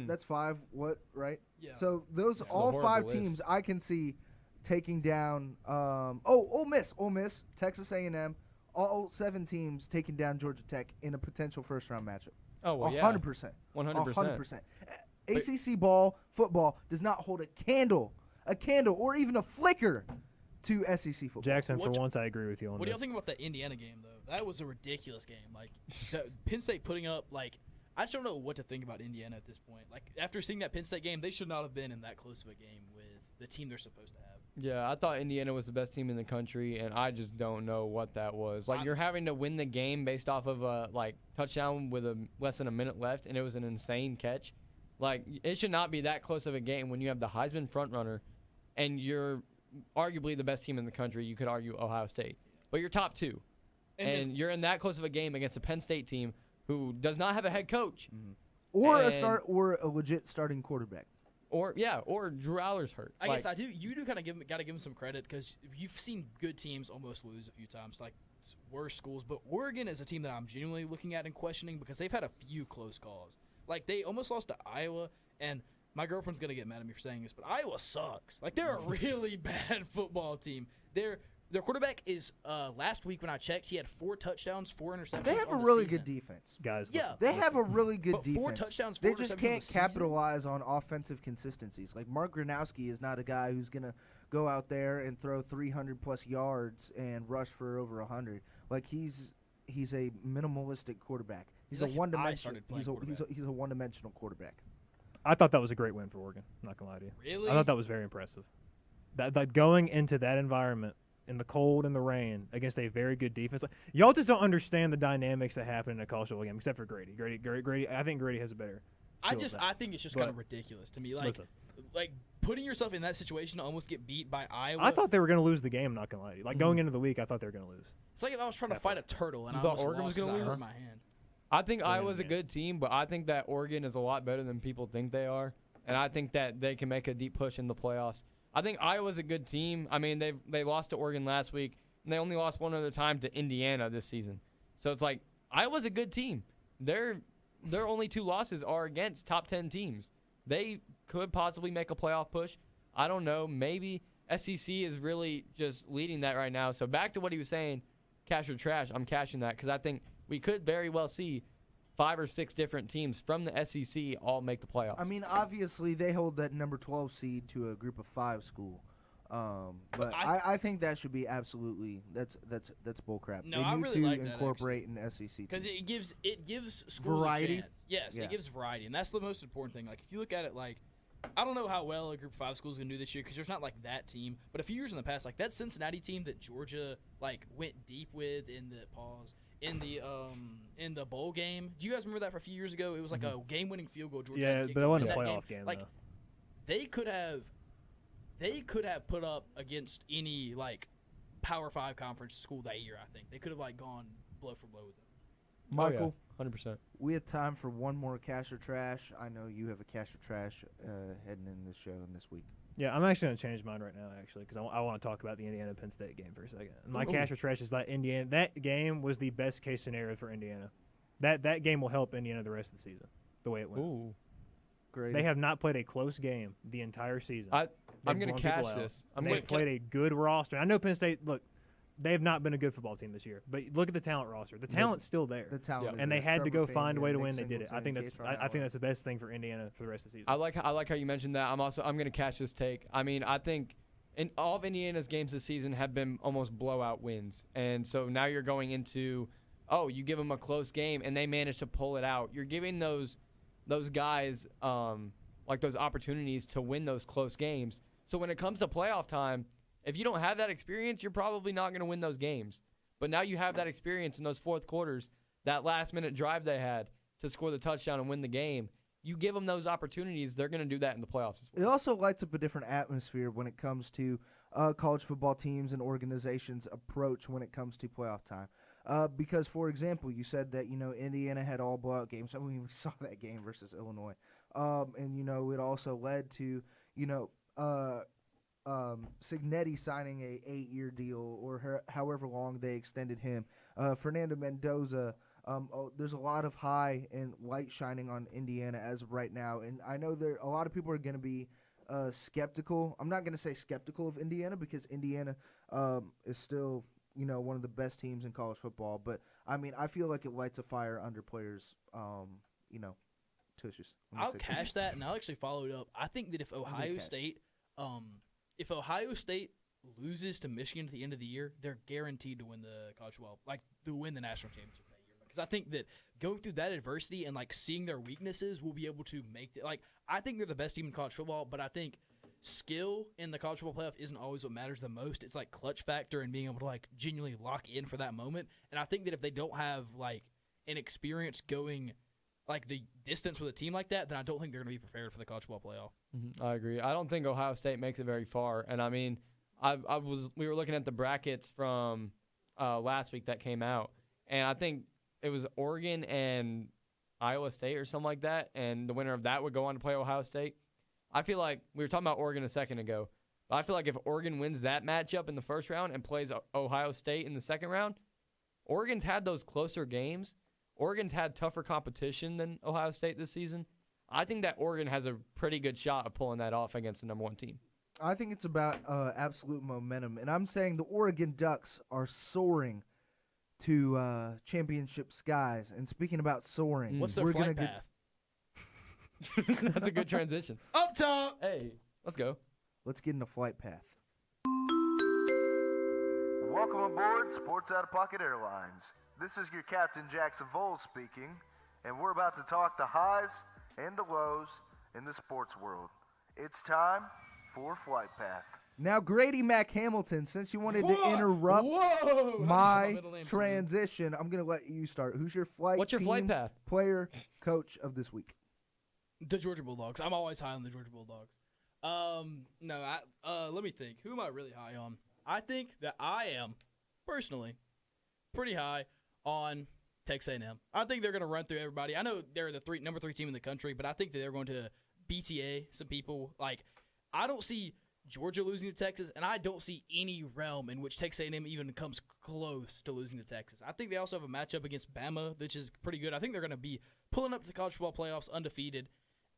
That's 5. What, right? Yeah. So those This is a all horrible 5 list. teams I can see taking down. Ole Miss, Texas A&M. All 7 teams taking down Georgia Tech in a potential first-round matchup. Oh, well, yeah. 100%. 100%. ACC football does not hold a candle, or even a flicker to SEC football. Jackson, for once, I agree with you on What do this. y'all think about the Indiana game, though? That was a ridiculous game. Like, Penn State putting up, like, I just don't know what to think about Indiana at this point. Like, after seeing that Penn State game, they should not have been in that close of a game with the team they're supposed to have. Yeah, I thought Indiana was the best team in the country, and I just don't know what that was. Like, you're having to win the game based off of a, touchdown with less than a minute left, and it was an insane catch. Like, it should not be that close of a game when you have the Heisman frontrunner, and you're arguably the best team in the country. You could argue Ohio State. But you're top 2. And you're in that close of a game against a Penn State team who does not have a head coach. Or a legit starting quarterback. Or Drew Aller's hurt. I guess you do kind of got to give him some credit because you've seen good teams almost lose a few times, like worse schools. But Oregon is a team that I'm genuinely looking at and questioning because they've had a few close calls. Like, they almost lost to Iowa, and my girlfriend's going to get mad at me for saying this, but Iowa sucks. Like, they're a really bad football team. Their quarterback is, last week when I checked, he had 4 touchdowns, 4 interceptions. They have a on the really season. good defense. Guys, Yeah. They have a really good But defense. 4 touchdowns, 4 They just interceptions can't on the season? capitalize on offensive consistencies. Like, Mark Gronowski is not a guy who's going to go out there and throw 300-plus yards and rush for over 100. Like, he's a minimalistic quarterback. He's a like one-dimensional. I started playing He's a one-dimensional quarterback. I thought that was a great win for Oregon. I'm not gonna lie to you. Really? I thought that was very impressive. That going into that environment in the cold and the rain against a very good defense. Y'all just don't understand the dynamics that happen in a college football game, except for Grady. Grady. I think Grady has a better. I think it's just kind of ridiculous to me. Like putting yourself in that situation to almost get beat by Iowa. I thought they were going to lose the game. Not gonna lie to you. Like going into the week, I thought they were going to lose. It's like if I was trying to fight a turtle and You I thought almost Oregon was lost gonna 'cause I lose? hurt my hand. I think Iowa's a good team, but I think that Oregon is a lot better than people think they are, and I think that they can make a deep push in the playoffs. I think Iowa's a good team. I mean, they lost to Oregon last week, and they only lost one other time to Indiana this season. So it's like Iowa's a good team. Their only 2 losses are against top 10 teams. They could possibly make a playoff push. I don't know. Maybe SEC is really just leading that right now. So back to what he was saying, cash or trash, I'm cashing that because I think we could very well see 5 or 6 different teams from the SEC all make the playoffs. I mean, obviously, they hold that number 12 seed to a group of 5 school. But I think that should be absolutely that's bullcrap. No, they I need really to like that, incorporate an SEC because team. it gives schools Variety? a chance. Yes, Yeah. it gives variety, and that's the most important thing. Like if you look at it, like I don't know how well a Group of 5 school is gonna do this year because there's not like that team. But a few years in the past, like that Cincinnati team that Georgia like went deep with in the bowl game. Do you guys remember that for a few years ago? It was like a game-winning field goal. Georgia Yeah, had kicked but that to wasn't win a that playoff game, Like though. they could have put up against any like Power 5 conference school that year. I think they could have like gone blow for blow with them. Michael, 100%. We have time for one more cash or trash. I know you have a cash or trash heading in this show in this week. Yeah, I'm actually going to change mine right now, actually, because I want to talk about the Indiana-Penn State game for a second. My cash or trash is that Indiana. That game was the best-case scenario for Indiana. That game will help Indiana the rest of the season, the way it went. Ooh. Great. They have not played a close game the entire season. I'm They've going blown to cash people out. this. They've played a good roster. I know Penn State, look, they have not been a good football team this year, but look at the talent roster. The talent's still there. The talent, and they had to go find a way to win. They did it. I think that's the best thing for Indiana for the rest of the season. I like how you mentioned that. I'm going to cash this take. I mean, I think all of Indiana's games this season have been almost blowout wins, and so now you're going into, you give them a close game and they manage to pull it out. You're giving those guys like those opportunities to win those close games. So when it comes to playoff time, if you don't have that experience, you're probably not going to win those games. But now you have that experience in those fourth quarters, that last-minute drive they had to score the touchdown and win the game. You give them those opportunities, they're going to do that in the playoffs as well. It also lights up a different atmosphere when it comes to college football teams and organizations approach when it comes to playoff time. Because, for example, you said that, Indiana had all blowout games. I mean, we saw that game versus Illinois. And, it also led to, Signetti signing a 8-year deal or however long they extended him. Fernando Mendoza, there's a lot of high and light shining on Indiana as of right now. And I know a lot of people are going to be skeptical. I'm not going to say skeptical of Indiana because Indiana is still – one of the best teams in college football. But, I mean, I feel like it lights a fire under players, tushes. I'll cash that, and I'll actually follow it up. I think that if Ohio State loses to Michigan at the end of the year, they're guaranteed to win the college football, to win the national championship that year. Because I think that going through that adversity and, seeing their weaknesses will be able to make – I think they're the best team in college football, but I think – skill in the college football playoff isn't always what matters the most. It's clutch factor and being able to genuinely lock in for that moment. And I think that if they don't have an experience going the distance with a team like that, then I don't think they're going to be prepared for the college football playoff. Mm-hmm. I agree. I don't think Ohio State makes it very far. And I mean, we were looking at the brackets from last week that came out, and I think it was Oregon and Iowa State or something like that, and the winner of that would go on to play Ohio State. I feel like we were talking about Oregon a second ago, but I feel like if Oregon wins that matchup in the first round and plays Ohio State in the second round, Oregon's had those closer games. Oregon's had tougher competition than Ohio State this season. I think that Oregon has a pretty good shot of pulling that off against the number one team. I think it's about absolute momentum, and I'm saying the Oregon Ducks are soaring to championship skies. And speaking about soaring, what's their flight path? That's a good transition. Up top. Hey, let's go. Let's get into flight path. Welcome aboard Sports Out of Pocket Airlines. This is your Captain Jackson Voles speaking, and we're about to talk the highs and the lows in the sports world. It's time for flight path. Now, Grady Mac Hamilton, since you wanted to interrupt my transition, I'm going to let you start. Who's your What's your flight path? Player, coach of this week? The Georgia Bulldogs. I'm always high on the Georgia Bulldogs. Let me think. Who am I really high on? I think that I am, personally, pretty high on Texas A&M. I think they're going to run through everybody. I know they're the number 3 team in the country, but I think that they're going to BTA some people. I don't see Georgia losing to Texas, and I don't see any realm in which Texas A&M even comes close to losing to Texas. I think they also have a matchup against Bama, which is pretty good. I think they're going to be pulling up to the college football playoffs undefeated.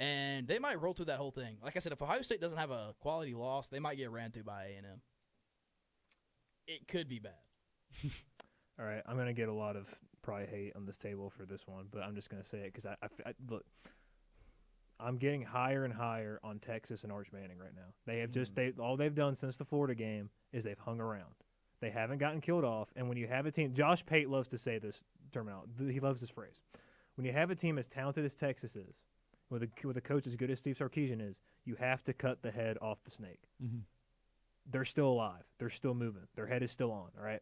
And they might roll through that whole thing. Like I said, if Ohio State doesn't have a quality loss, they might get ran through by A&M. It could be bad. All right, I'm going to get a lot of probably hate on this table for this one, but I'm just going to say it because I look, I'm getting higher and higher on Texas and Arch Manning right now. They have all they've done since the Florida game is they've hung around. They haven't gotten killed off, and when you have a team, Josh Pate loves to say this terminology. He loves this phrase. When you have a team as talented as Texas is, with a coach as good as Steve Sarkisian is, you have to cut the head off the snake. Mm-hmm. They're still alive. They're still moving. Their head is still on, all right?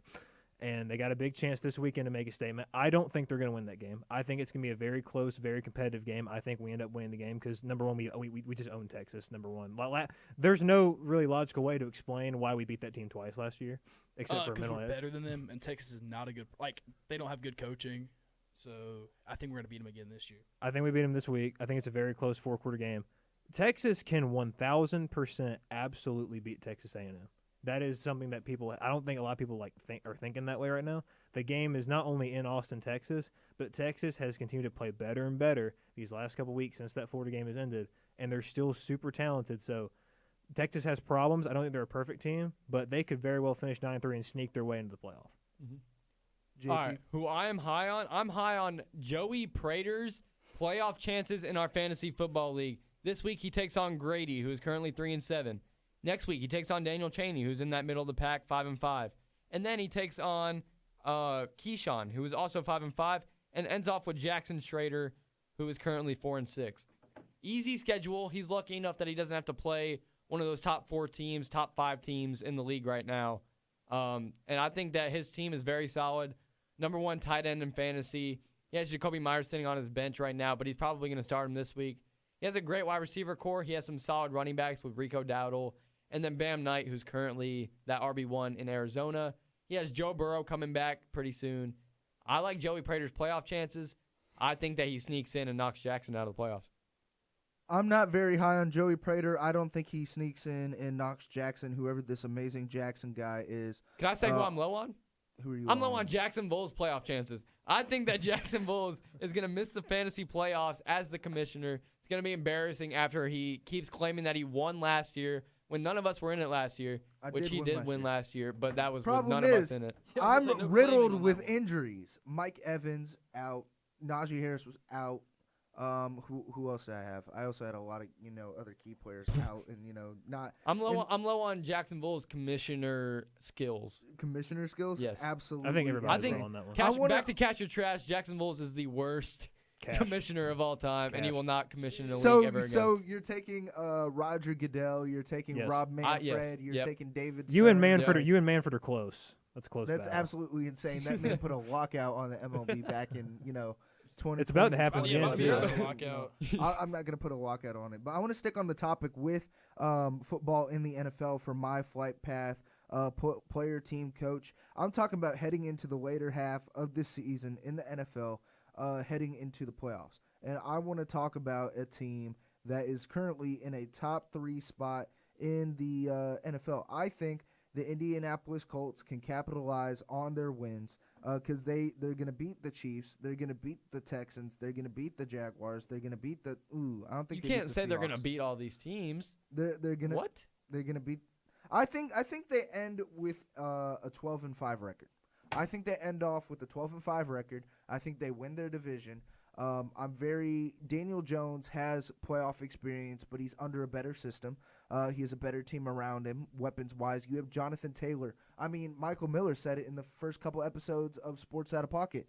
And they got a big chance this weekend to make a statement. I don't think they're going to win that game. I think it's going to be a very close, very competitive game. I think we end up winning the game because, number one, we just own Texas, number one. There's no really logical way to explain why we beat that team twice last year, except for mental edge. We're better than them, and Texas is not a good – they don't have good coaching. So I think we're going to beat them again this year. I think we beat them this week. I think it's a very close 4-quarter game. Texas can 1,000% absolutely beat Texas A&M. That is something that I don't think a lot of people are thinking that way right now. The game is not only in Austin, Texas, but Texas has continued to play better and better these last couple weeks since that Florida game has ended, and they're still super talented. So Texas has problems. I don't think they're a perfect team, but they could very well finish 9-3 and sneak their way into the playoff. Mm-hmm. All right, who I am high on? I'm high on Joey Prater's playoff chances in our fantasy football league. This week he takes on Grady, who is currently 3-7. Next week he takes on Daniel Chaney, who's in that middle of the pack, 5-5. And then he takes on Keyshawn, who is also 5-5, and ends off with Jackson Schrader, who is currently 4-6. Easy schedule. He's lucky enough that he doesn't have to play one of those top 4 teams, top 5 teams in the league right now. And I think that his team is very solid. Number 1 tight end in fantasy. He has Jacoby Myers sitting on his bench right now, but he's probably going to start him this week. He has a great wide receiver core. He has some solid running backs with Rico Dowdle And then Bam Knight, who's currently that RB1 in Arizona. He has Joe Burrow coming back pretty soon. I like Joey Prater's playoff chances. I think that he sneaks in and knocks Jackson out of the playoffs. I'm not very high on Joey Prater. I don't think he sneaks in and knocks Jackson, whoever this amazing Jackson guy is. Can I say who I'm low on? Who are you? I'm low on Jacksonville's playoff chances. I think that Jacksonville is going to miss the fantasy playoffs as the commissioner. It's going to be embarrassing after he keeps claiming that he won last year when none of us were in it last year, which he did win last year, but that was with none of us in it. I'm riddled with injuries. Mike Evans out. Najee Harris was out. Who else did I have? I also had a lot of other key players out, and not. I'm low on Jacksonville's commissioner skills. Commissioner skills? Yes, absolutely. I think everybody's low on that one. Back to Catch Your Trash. Jacksonville's is the worst commissioner of all time, and he will not commission in a league ever again. So you're taking Roger Goodell, you're taking Rob Manfred, you're taking David Stern. You and Manfred are close. That's close. That's absolutely insane. That man put a lockout on the MLB back in 20. It's about to happen again. I'm not going to put a lockout on it, but I want to stick on the topic with football in the NFL for my flight path. Player, team, coach. I'm talking about heading into the later half of this season in the NFL. Heading into the playoffs. And I want to talk about a team that is currently in a top 3 spot in the NFL. I think the Indianapolis Colts can capitalize on their wins because they're going to beat the Chiefs. They're going to beat the Texans. They're going to beat the Jaguars. They're going to beat the I don't think you can't say they're going to beat all these teams. They're going to What? They're going to beat I think they end with a 12-5 record. I think they end off with a 12-5 record. I think they win their division. Daniel Jones has playoff experience, but he's under a better system. He has a better team around him, weapons-wise. You have Jonathan Taylor. I mean, Michael Miller said it in the first couple episodes of Sports Out of Pocket.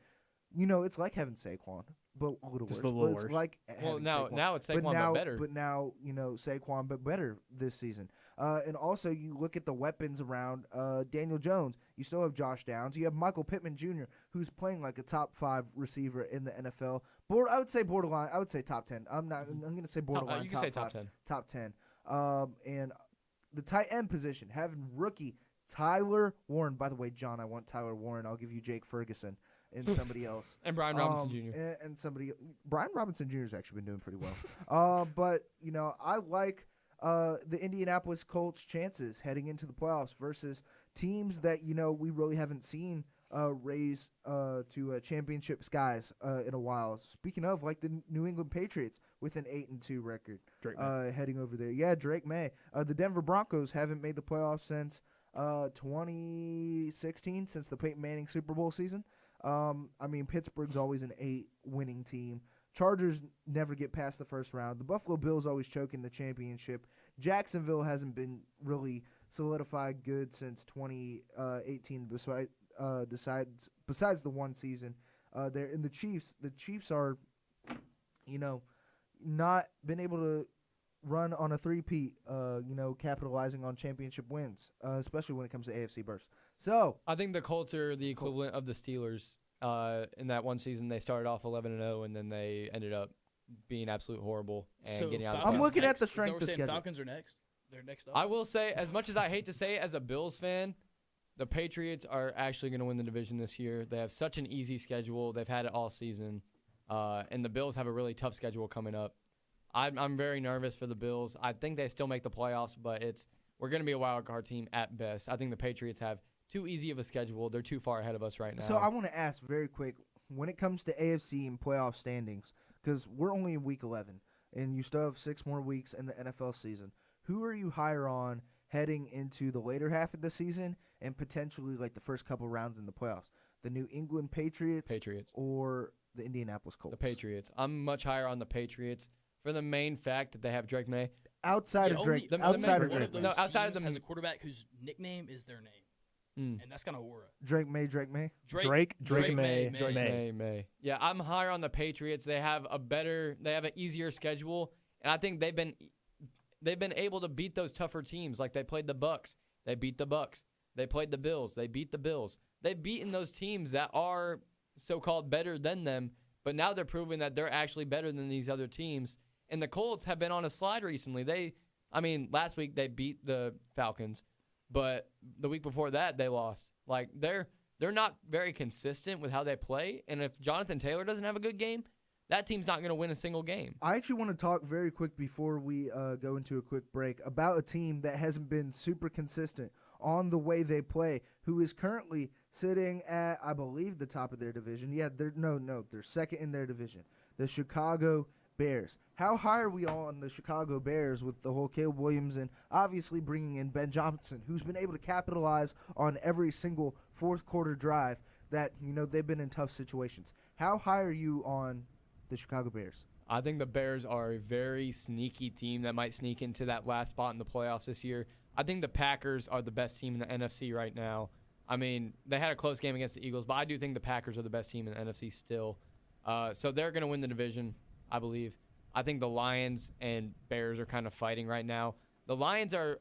It's like having Saquon, but a little worse. It's like now it's Saquon, but better. But now, Saquon, but better this season. And also, you look at the weapons around Daniel Jones. You still have Josh Downs. You have Michael Pittman Jr., who's playing like a top 5 receiver in the NFL. I would say borderline. I would say top 10. I'm going to say borderline. You can say top 10. Top 10. And the tight end position, having rookie Tyler Warren. By the way, John, I want Tyler Warren. I'll give you Jake Ferguson. And somebody else. And Brian Robinson Jr. And Brian Robinson Jr. has actually been doing pretty well. But, I like the Indianapolis Colts' chances heading into the playoffs versus teams that, we really haven't seen raise to championship skies in a while. Speaking of, like the New England Patriots with an 8-2 record heading over there. Yeah, Drake May. The Denver Broncos haven't made the playoffs since 2016, since the Peyton Manning Super Bowl season. Pittsburgh's always an 8-winning team. Chargers never get past the first round. The Buffalo Bills always choke in the championship. Jacksonville hasn't been really solidified good since 2018. Besides the one season, they're in the Chiefs. The Chiefs are, not been able to run on a three-peat. Capitalizing on championship wins, especially when it comes to AFC bursts. So I think the Colts are the equivalent of the Steelers. In that one season, they started off 11-0, and then they ended up being absolute horrible and getting out of the playoffs. I'm looking at the strength of schedule. Falcons are next. They're next up. I will say, as much as I hate to say it as a Bills fan, the Patriots are actually going to win the division this year. They have such an easy schedule. They've had it all season. And the Bills have a really tough schedule coming up. I'm very nervous for the Bills. I think they still make the playoffs, but we're going to be a wild card team at best. I think the Patriots have too easy of a schedule. They're too far ahead of us right now. So I want to ask very quick, when it comes to AFC and playoff standings, because we're only in Week 11, and you still have 6 more weeks in the NFL season, who are you higher on heading into the later half of the season and potentially like the first couple rounds in the playoffs? The New England Patriots. Or the Indianapolis Colts? The Patriots. I'm much higher on the Patriots for the main fact that they have Drake May. Outside of Drake. Outside of Drake. No, outside of them has a quarterback whose nickname is their name. And that's kind of aura. Drake May. Drake May. Yeah, I'm higher on the Patriots. They have an easier schedule, and I think they've been able to beat those tougher teams. Like they played the Bucks, they beat the Bucks. They played the Bills, they beat the Bills. They've beaten those teams that are so-called better than them, but now they're proving that they're actually better than these other teams. And the Colts have been on a slide recently. I mean, last week they beat the Falcons, but the week before that they lost. Like they're not very consistent with how they play, and if Jonathan Taylor doesn't have a good game, that team's not going to win a single game. I actually want to talk very quick before we go into a quick break about a team that hasn't been super consistent on the way they play, who is currently sitting at, I believe, the top of their division. Yeah, they're second in their division. The Chicago Bears. How high are we on the Chicago Bears with the whole Caleb Williams and obviously bringing in Ben Johnson, who's been able to capitalize on every single fourth quarter drive that, they've been in tough situations. How high are you on the Chicago Bears? I think the Bears are a very sneaky team that might sneak into that last spot in the playoffs this year. I think the Packers are the best team in the NFC right now. I mean, they had a close game against the Eagles, but I do think the Packers are the best team in the NFC still. So they're going to win the division, I believe. I think the Lions and Bears are kind of fighting right now. The Lions are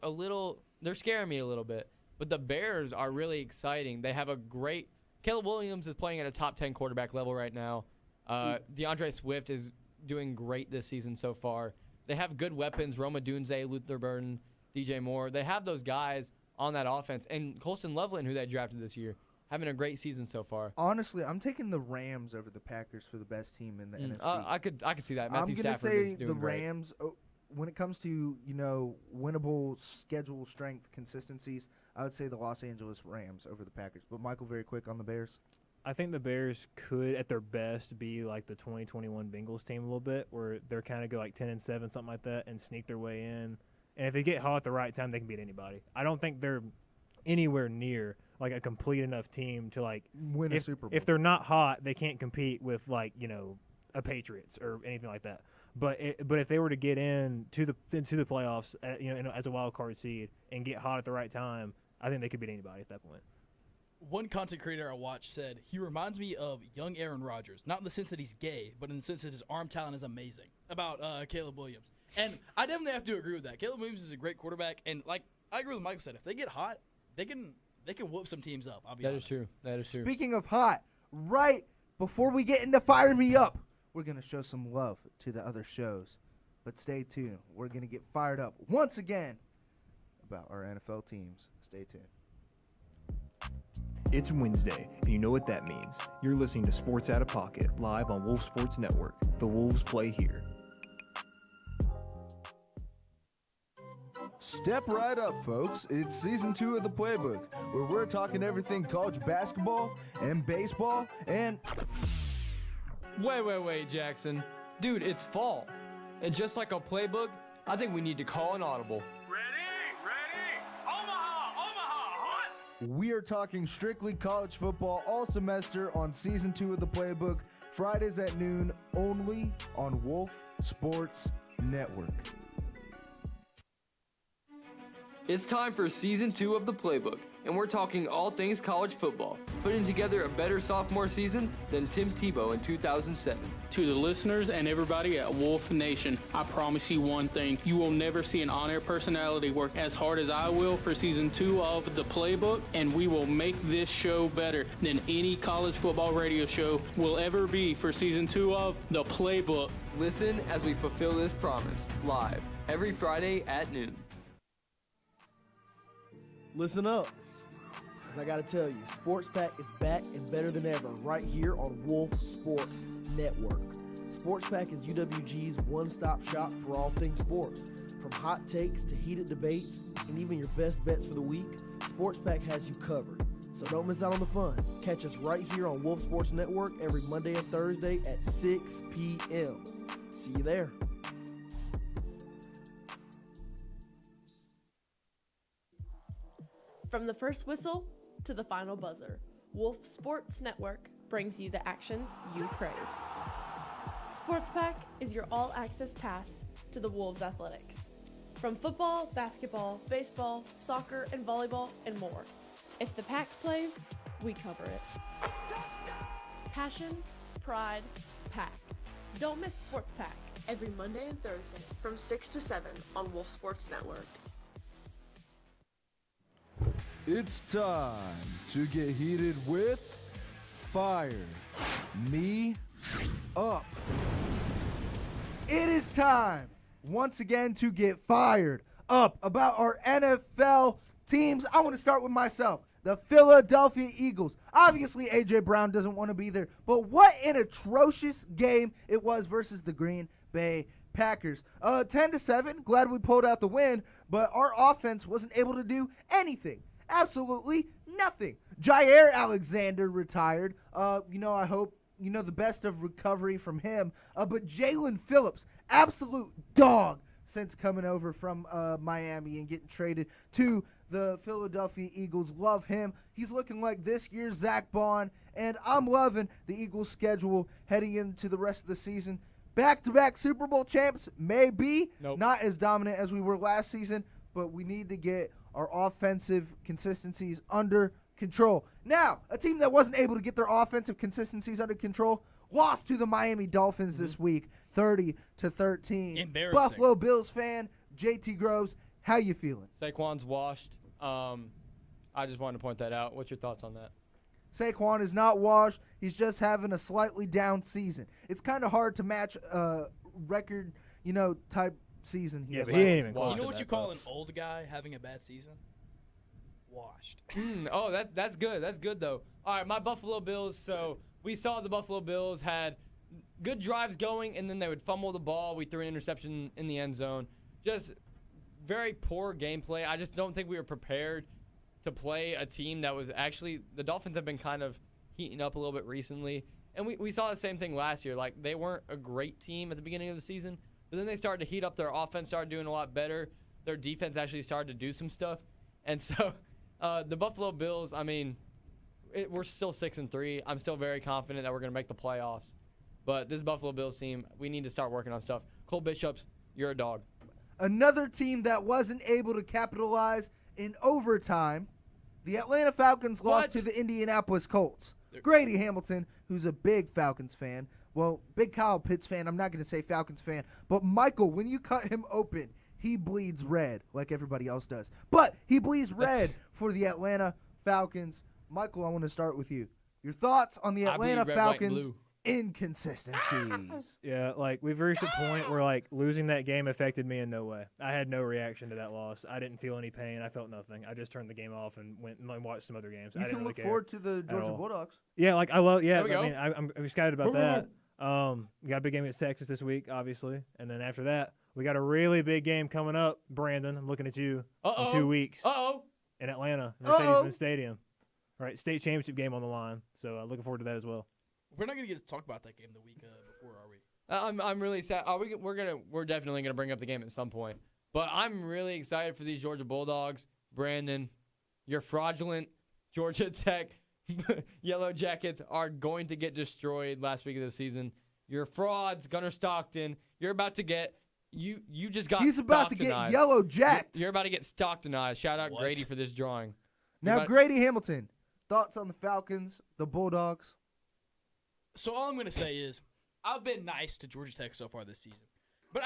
they're scaring me a little bit, but the Bears are really exciting. They have a great – Caleb Williams is playing at a top 10 quarterback level right now. DeAndre Swift is doing great this season so far. They have good weapons, Roma Dunze, Luther Burden, DJ Moore. They have those guys on that offense. And Colston Loveland, who they drafted this year, having a great season so far. Honestly, I'm taking the Rams over the Packers for the best team in the NFC. I could see that. Matthew I'm going to Stafford say is doing the great. Rams, when it comes to, winnable schedule strength consistencies, I would say the Los Angeles Rams over the Packers. But, Michael, very quick on the Bears. I think the Bears could, at their best, be like the 2021 Bengals team a little bit, where they're kind of go like 10-7, something like that, and sneak their way in. And if they get hot at the right time, they can beat anybody. I don't think they're anywhere near like a complete enough team to like win a Super Bowl. If they're not hot, they can't compete with like a Patriots or anything like that. But if they were to get into the playoffs, as a wild card seed and get hot at the right time, I think they could beat anybody at that point. One content creator I watched said he reminds me of young Aaron Rodgers, not in the sense that he's gay, but in the sense that his arm talent is amazing. About Caleb Williams, and I definitely have to agree with that. Caleb Williams is a great quarterback, and like I agree with Michael said, if they get hot, they can whoop some teams up. I'll be honest. That is true. Speaking of hot, right before we get into Fire Me Up, we're gonna show some love to the other shows, but stay tuned. We're gonna get fired up once again about our NFL teams. Stay tuned. It's Wednesday, and you know what that means. You're listening to Sports Out of Pocket, live on Wolf Sports Network. The Wolves play here. Step right up, folks. It's season 2 of the Playbook, where we're talking everything college basketball and baseball and... Wait, Jackson. Dude, it's fall. And just like a playbook, I think we need to call an audible. We are talking strictly college football all semester on season 2 of the Playbook, Fridays at noon, only on Wolf Sports Network. It's time for season 2 of the Playbook, and we're talking all things college football, putting together a better sophomore season than Tim Tebow in 2007. To the listeners and everybody at Wolf Nation, I promise you one thing. You will never see an on-air personality work as hard as I will for season 2 of the Playbook, and we will make this show better than any college football radio show will ever be for season 2 of the Playbook. Listen as we fulfill this promise, live, every Friday at noon. Listen up, because I got to tell you, Sports Pack is back and better than ever right here on Wolf Sports Network. Sports Pack is UWG's one-stop shop for all things sports. From hot takes to heated debates and even your best bets for the week, Sports Pack has you covered. So don't miss out on the fun. Catch us right here on Wolf Sports Network every Monday and Thursday at 6 p.m. See you there. From the first whistle to the final buzzer, Wolf Sports Network brings you the action you crave. Sports Pack is your all-access pass to the Wolves athletics. From football, basketball, baseball, soccer, and volleyball, and more. If the pack plays, we cover it. Passion, pride, pack. Don't miss Sports Pack every Monday and Thursday from 6 to 7 on Wolf Sports Network. It's time to get heated with Fire Me Up. It is time once again to get fired up about our NFL teams. I want to start with myself. The Philadelphia Eagles. Obviously, A.J. Brown doesn't want to be there, but what an atrocious game it was versus the Green Bay Packers. 10-7, glad we pulled out the win, but our offense wasn't able to do anything. Absolutely nothing. Jair Alexander retired. I hope the best of recovery from him. But Jalen Phillips, absolute dog since coming over from Miami and getting traded to the Philadelphia Eagles. Love him. He's looking like this year's Zach Bond, and I'm loving the Eagles' schedule heading into the rest of the season. Back-to-back Super Bowl champs, maybe. Nope. Not as dominant as we were last season, but we need to get our offensive consistencies under control. Now, a team that wasn't able to get their offensive consistencies under control lost to the Miami Dolphins this week, 30-13. Embarrassing. Buffalo Bills fan, JT Groves, how you feeling? Saquon's washed. I just wanted to point that out. What's your thoughts on that? Saquon is not washed. He's just having a slightly down season. It's kind of hard to match a record, type season. Yeah, but he ain't even close. You know to what that, you call though. an old guy having a bad season? Washed. Oh, that's good. That's good, though. All right, my Buffalo Bills. So we saw the Buffalo Bills had good drives going, and then they would fumble the ball. We threw an interception in the end zone. Just very poor gameplay. I just don't think we were prepared to play a team that was actually – the Dolphins have been kind of heating up a little bit recently. And we saw the same thing last year. Like, they weren't a great team at the beginning of the season, but then they started to heat up. Their offense started doing a lot better. Their defense actually started to do some stuff. And so the Buffalo Bills, I mean, we're still 6-3. I'm still very confident that we're going to make the playoffs. But this Buffalo Bills team, we need to start working on stuff. Cole Bishops, you're a dog. Another team that wasn't able to capitalize in overtime, the Atlanta Falcons lost to the Indianapolis Colts. Grady Hamilton, who's a big Falcons fan, well, big Kyle Pitts fan, I'm not going to say Falcons fan, but Michael, when you cut him open, he bleeds red like everybody else does. But he bleeds red for the Atlanta Falcons. Michael, I want to start with you. Your thoughts on the Atlanta Falcons' inconsistencies? Yeah, we've reached a point where losing that game affected me in no way. I had no reaction to that loss. I didn't feel any pain. I felt nothing. I just turned the game off and went and watched some other games. You I didn't can really look forward to the Georgia Bulldogs. Yeah, I love. Yeah, There we go. I mean, I'm excited about that. We got a big game against Texas this week, obviously, and then after that, we got a really big game coming up. Brandon, I'm looking at you in 2 weeks. In Atlanta, Mercedes-Benz Stadium. All right, state championship game on the line. So looking forward to that as well. We're not going to get to talk about that game the week before, are we? I'm really sad. We're definitely gonna bring up the game at some point. But I'm really excited for these Georgia Bulldogs. Brandon, your fraudulent Georgia Tech Yellow Jackets are going to get destroyed last week of the season. Your frauds, Gunnar Stockton. You're about to get you just got. He's about to get yellow jacked. You're about to get Stocktonized. Shout out Grady for this drawing. Now, Grady Hamilton, thoughts on the Falcons, the Bulldogs? So all I'm going to say is I've been nice to Georgia Tech so far this season. But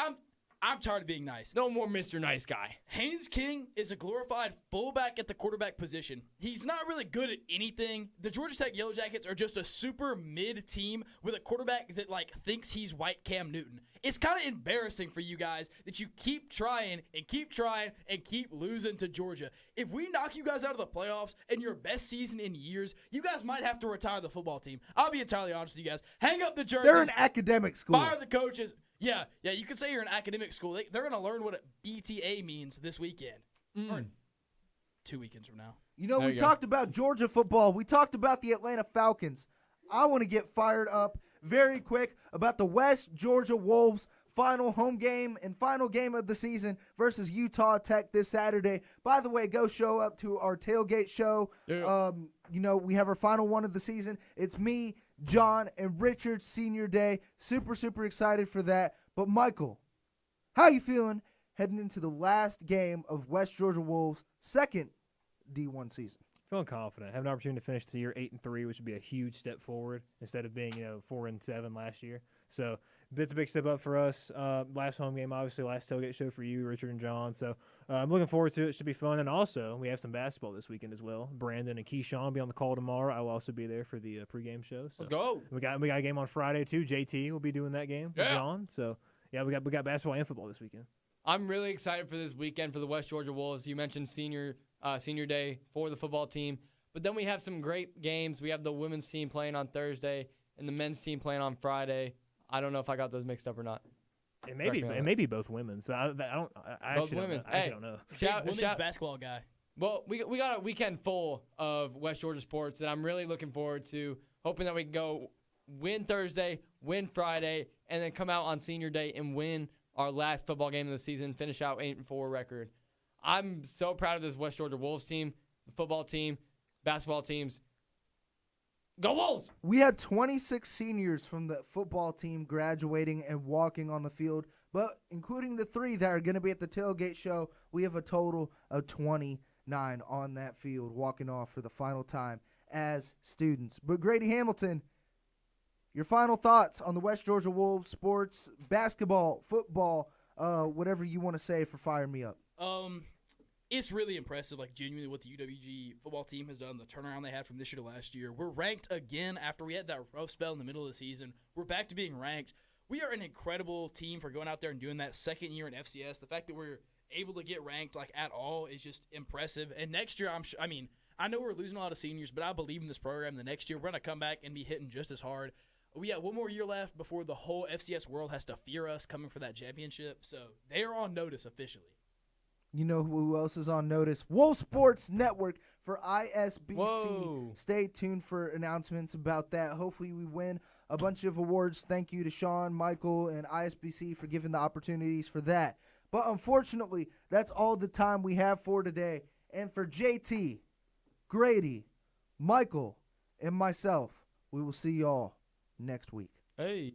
I'm tired of being nice. No more Mr. Nice Guy. Haynes King is a glorified fullback at the quarterback position. He's not really good at anything. The Georgia Tech Yellow Jackets are just a super mid team with a quarterback that thinks he's white Cam Newton. It's kind of embarrassing for you guys that you keep trying and keep losing to Georgia. If we knock you guys out of the playoffs and your best season in years, you guys might have to retire the football team. I'll be entirely honest with you guys. Hang up the jerseys. They're an academic school. Fire the coaches. Yeah, you could say you're an academic school. They're going to learn what a BTA means this weekend. Or 2 weekends from now. We talked about Georgia football. We talked about the Atlanta Falcons. I want to get fired up very quick about the West Georgia Wolves final home game and final game of the season versus Utah Tech this Saturday. By the way, go show up to our tailgate show. Yeah. We have our final one of the season. It's me, John, and Richard's senior day. Super, super excited for that. But Michael, how you feeling heading into the last game of West Georgia Wolves' second D1 season? Feeling confident. Have an opportunity to finish the year 8-3, which would be a huge step forward instead of being 4-7 last year. So that's a big step up for us. Last home game, obviously, last tailgate show for you, Richard and John. So I'm looking forward to it. It should be fun. And also, we have some basketball this weekend as well. Brandon and Keyshawn will be on the call tomorrow. I will also be there for the pregame show. So let's go. We got a game on Friday too. JT will be doing that game with John. So yeah, we got basketball and football this weekend. I'm really excited for this weekend for the West Georgia Wolves. You mentioned senior day for the football team. But then we have some great games. We have the women's team playing on Thursday and the men's team playing on Friday. I don't know if I got those mixed up or not. It may be both women. So I actually women. Don't know. Women's basketball guy. Well, we got a weekend full of West Georgia sports that I'm really looking forward to, hoping that we can go win Thursday, win Friday, and then come out on senior day and win our last football game of the season, finish out 8-4 record. I'm so proud of this West Georgia Wolves team, the football team, basketball teams. Go Wolves! We had 26 seniors from the football team graduating and walking on the field, but including the 3 that are going to be at the tailgate show, we have a total of 29 on that field walking off for the final time as students. But Grady Hamilton, your final thoughts on the West Georgia Wolves sports, basketball, football, whatever you want to say for Fire Me Up. It's really impressive, like genuinely what the UWG football team has done, the turnaround they had from this year to last year. We're ranked again after we had that rough spell in the middle of the season. We're back to being ranked. We are an incredible team for going out there and doing that second year in FCS. The fact that we're able to get ranked like at all is just impressive. And next year, I know we're losing a lot of seniors, but I believe in this program. The next year, we're going to come back and be hitting just as hard. We have one more year left before the whole FCS world has to fear us coming for that championship. So they are on notice officially. You know who else is on notice? Wolf Sports Network for ISBC. Whoa. Stay tuned for announcements about that. Hopefully we win a bunch of awards. Thank you to Sean, Michael, and ISBC for giving the opportunities for that. But unfortunately, that's all the time we have for today. And for JT, Grady, Michael, and myself, we will see y'all next week. Hey.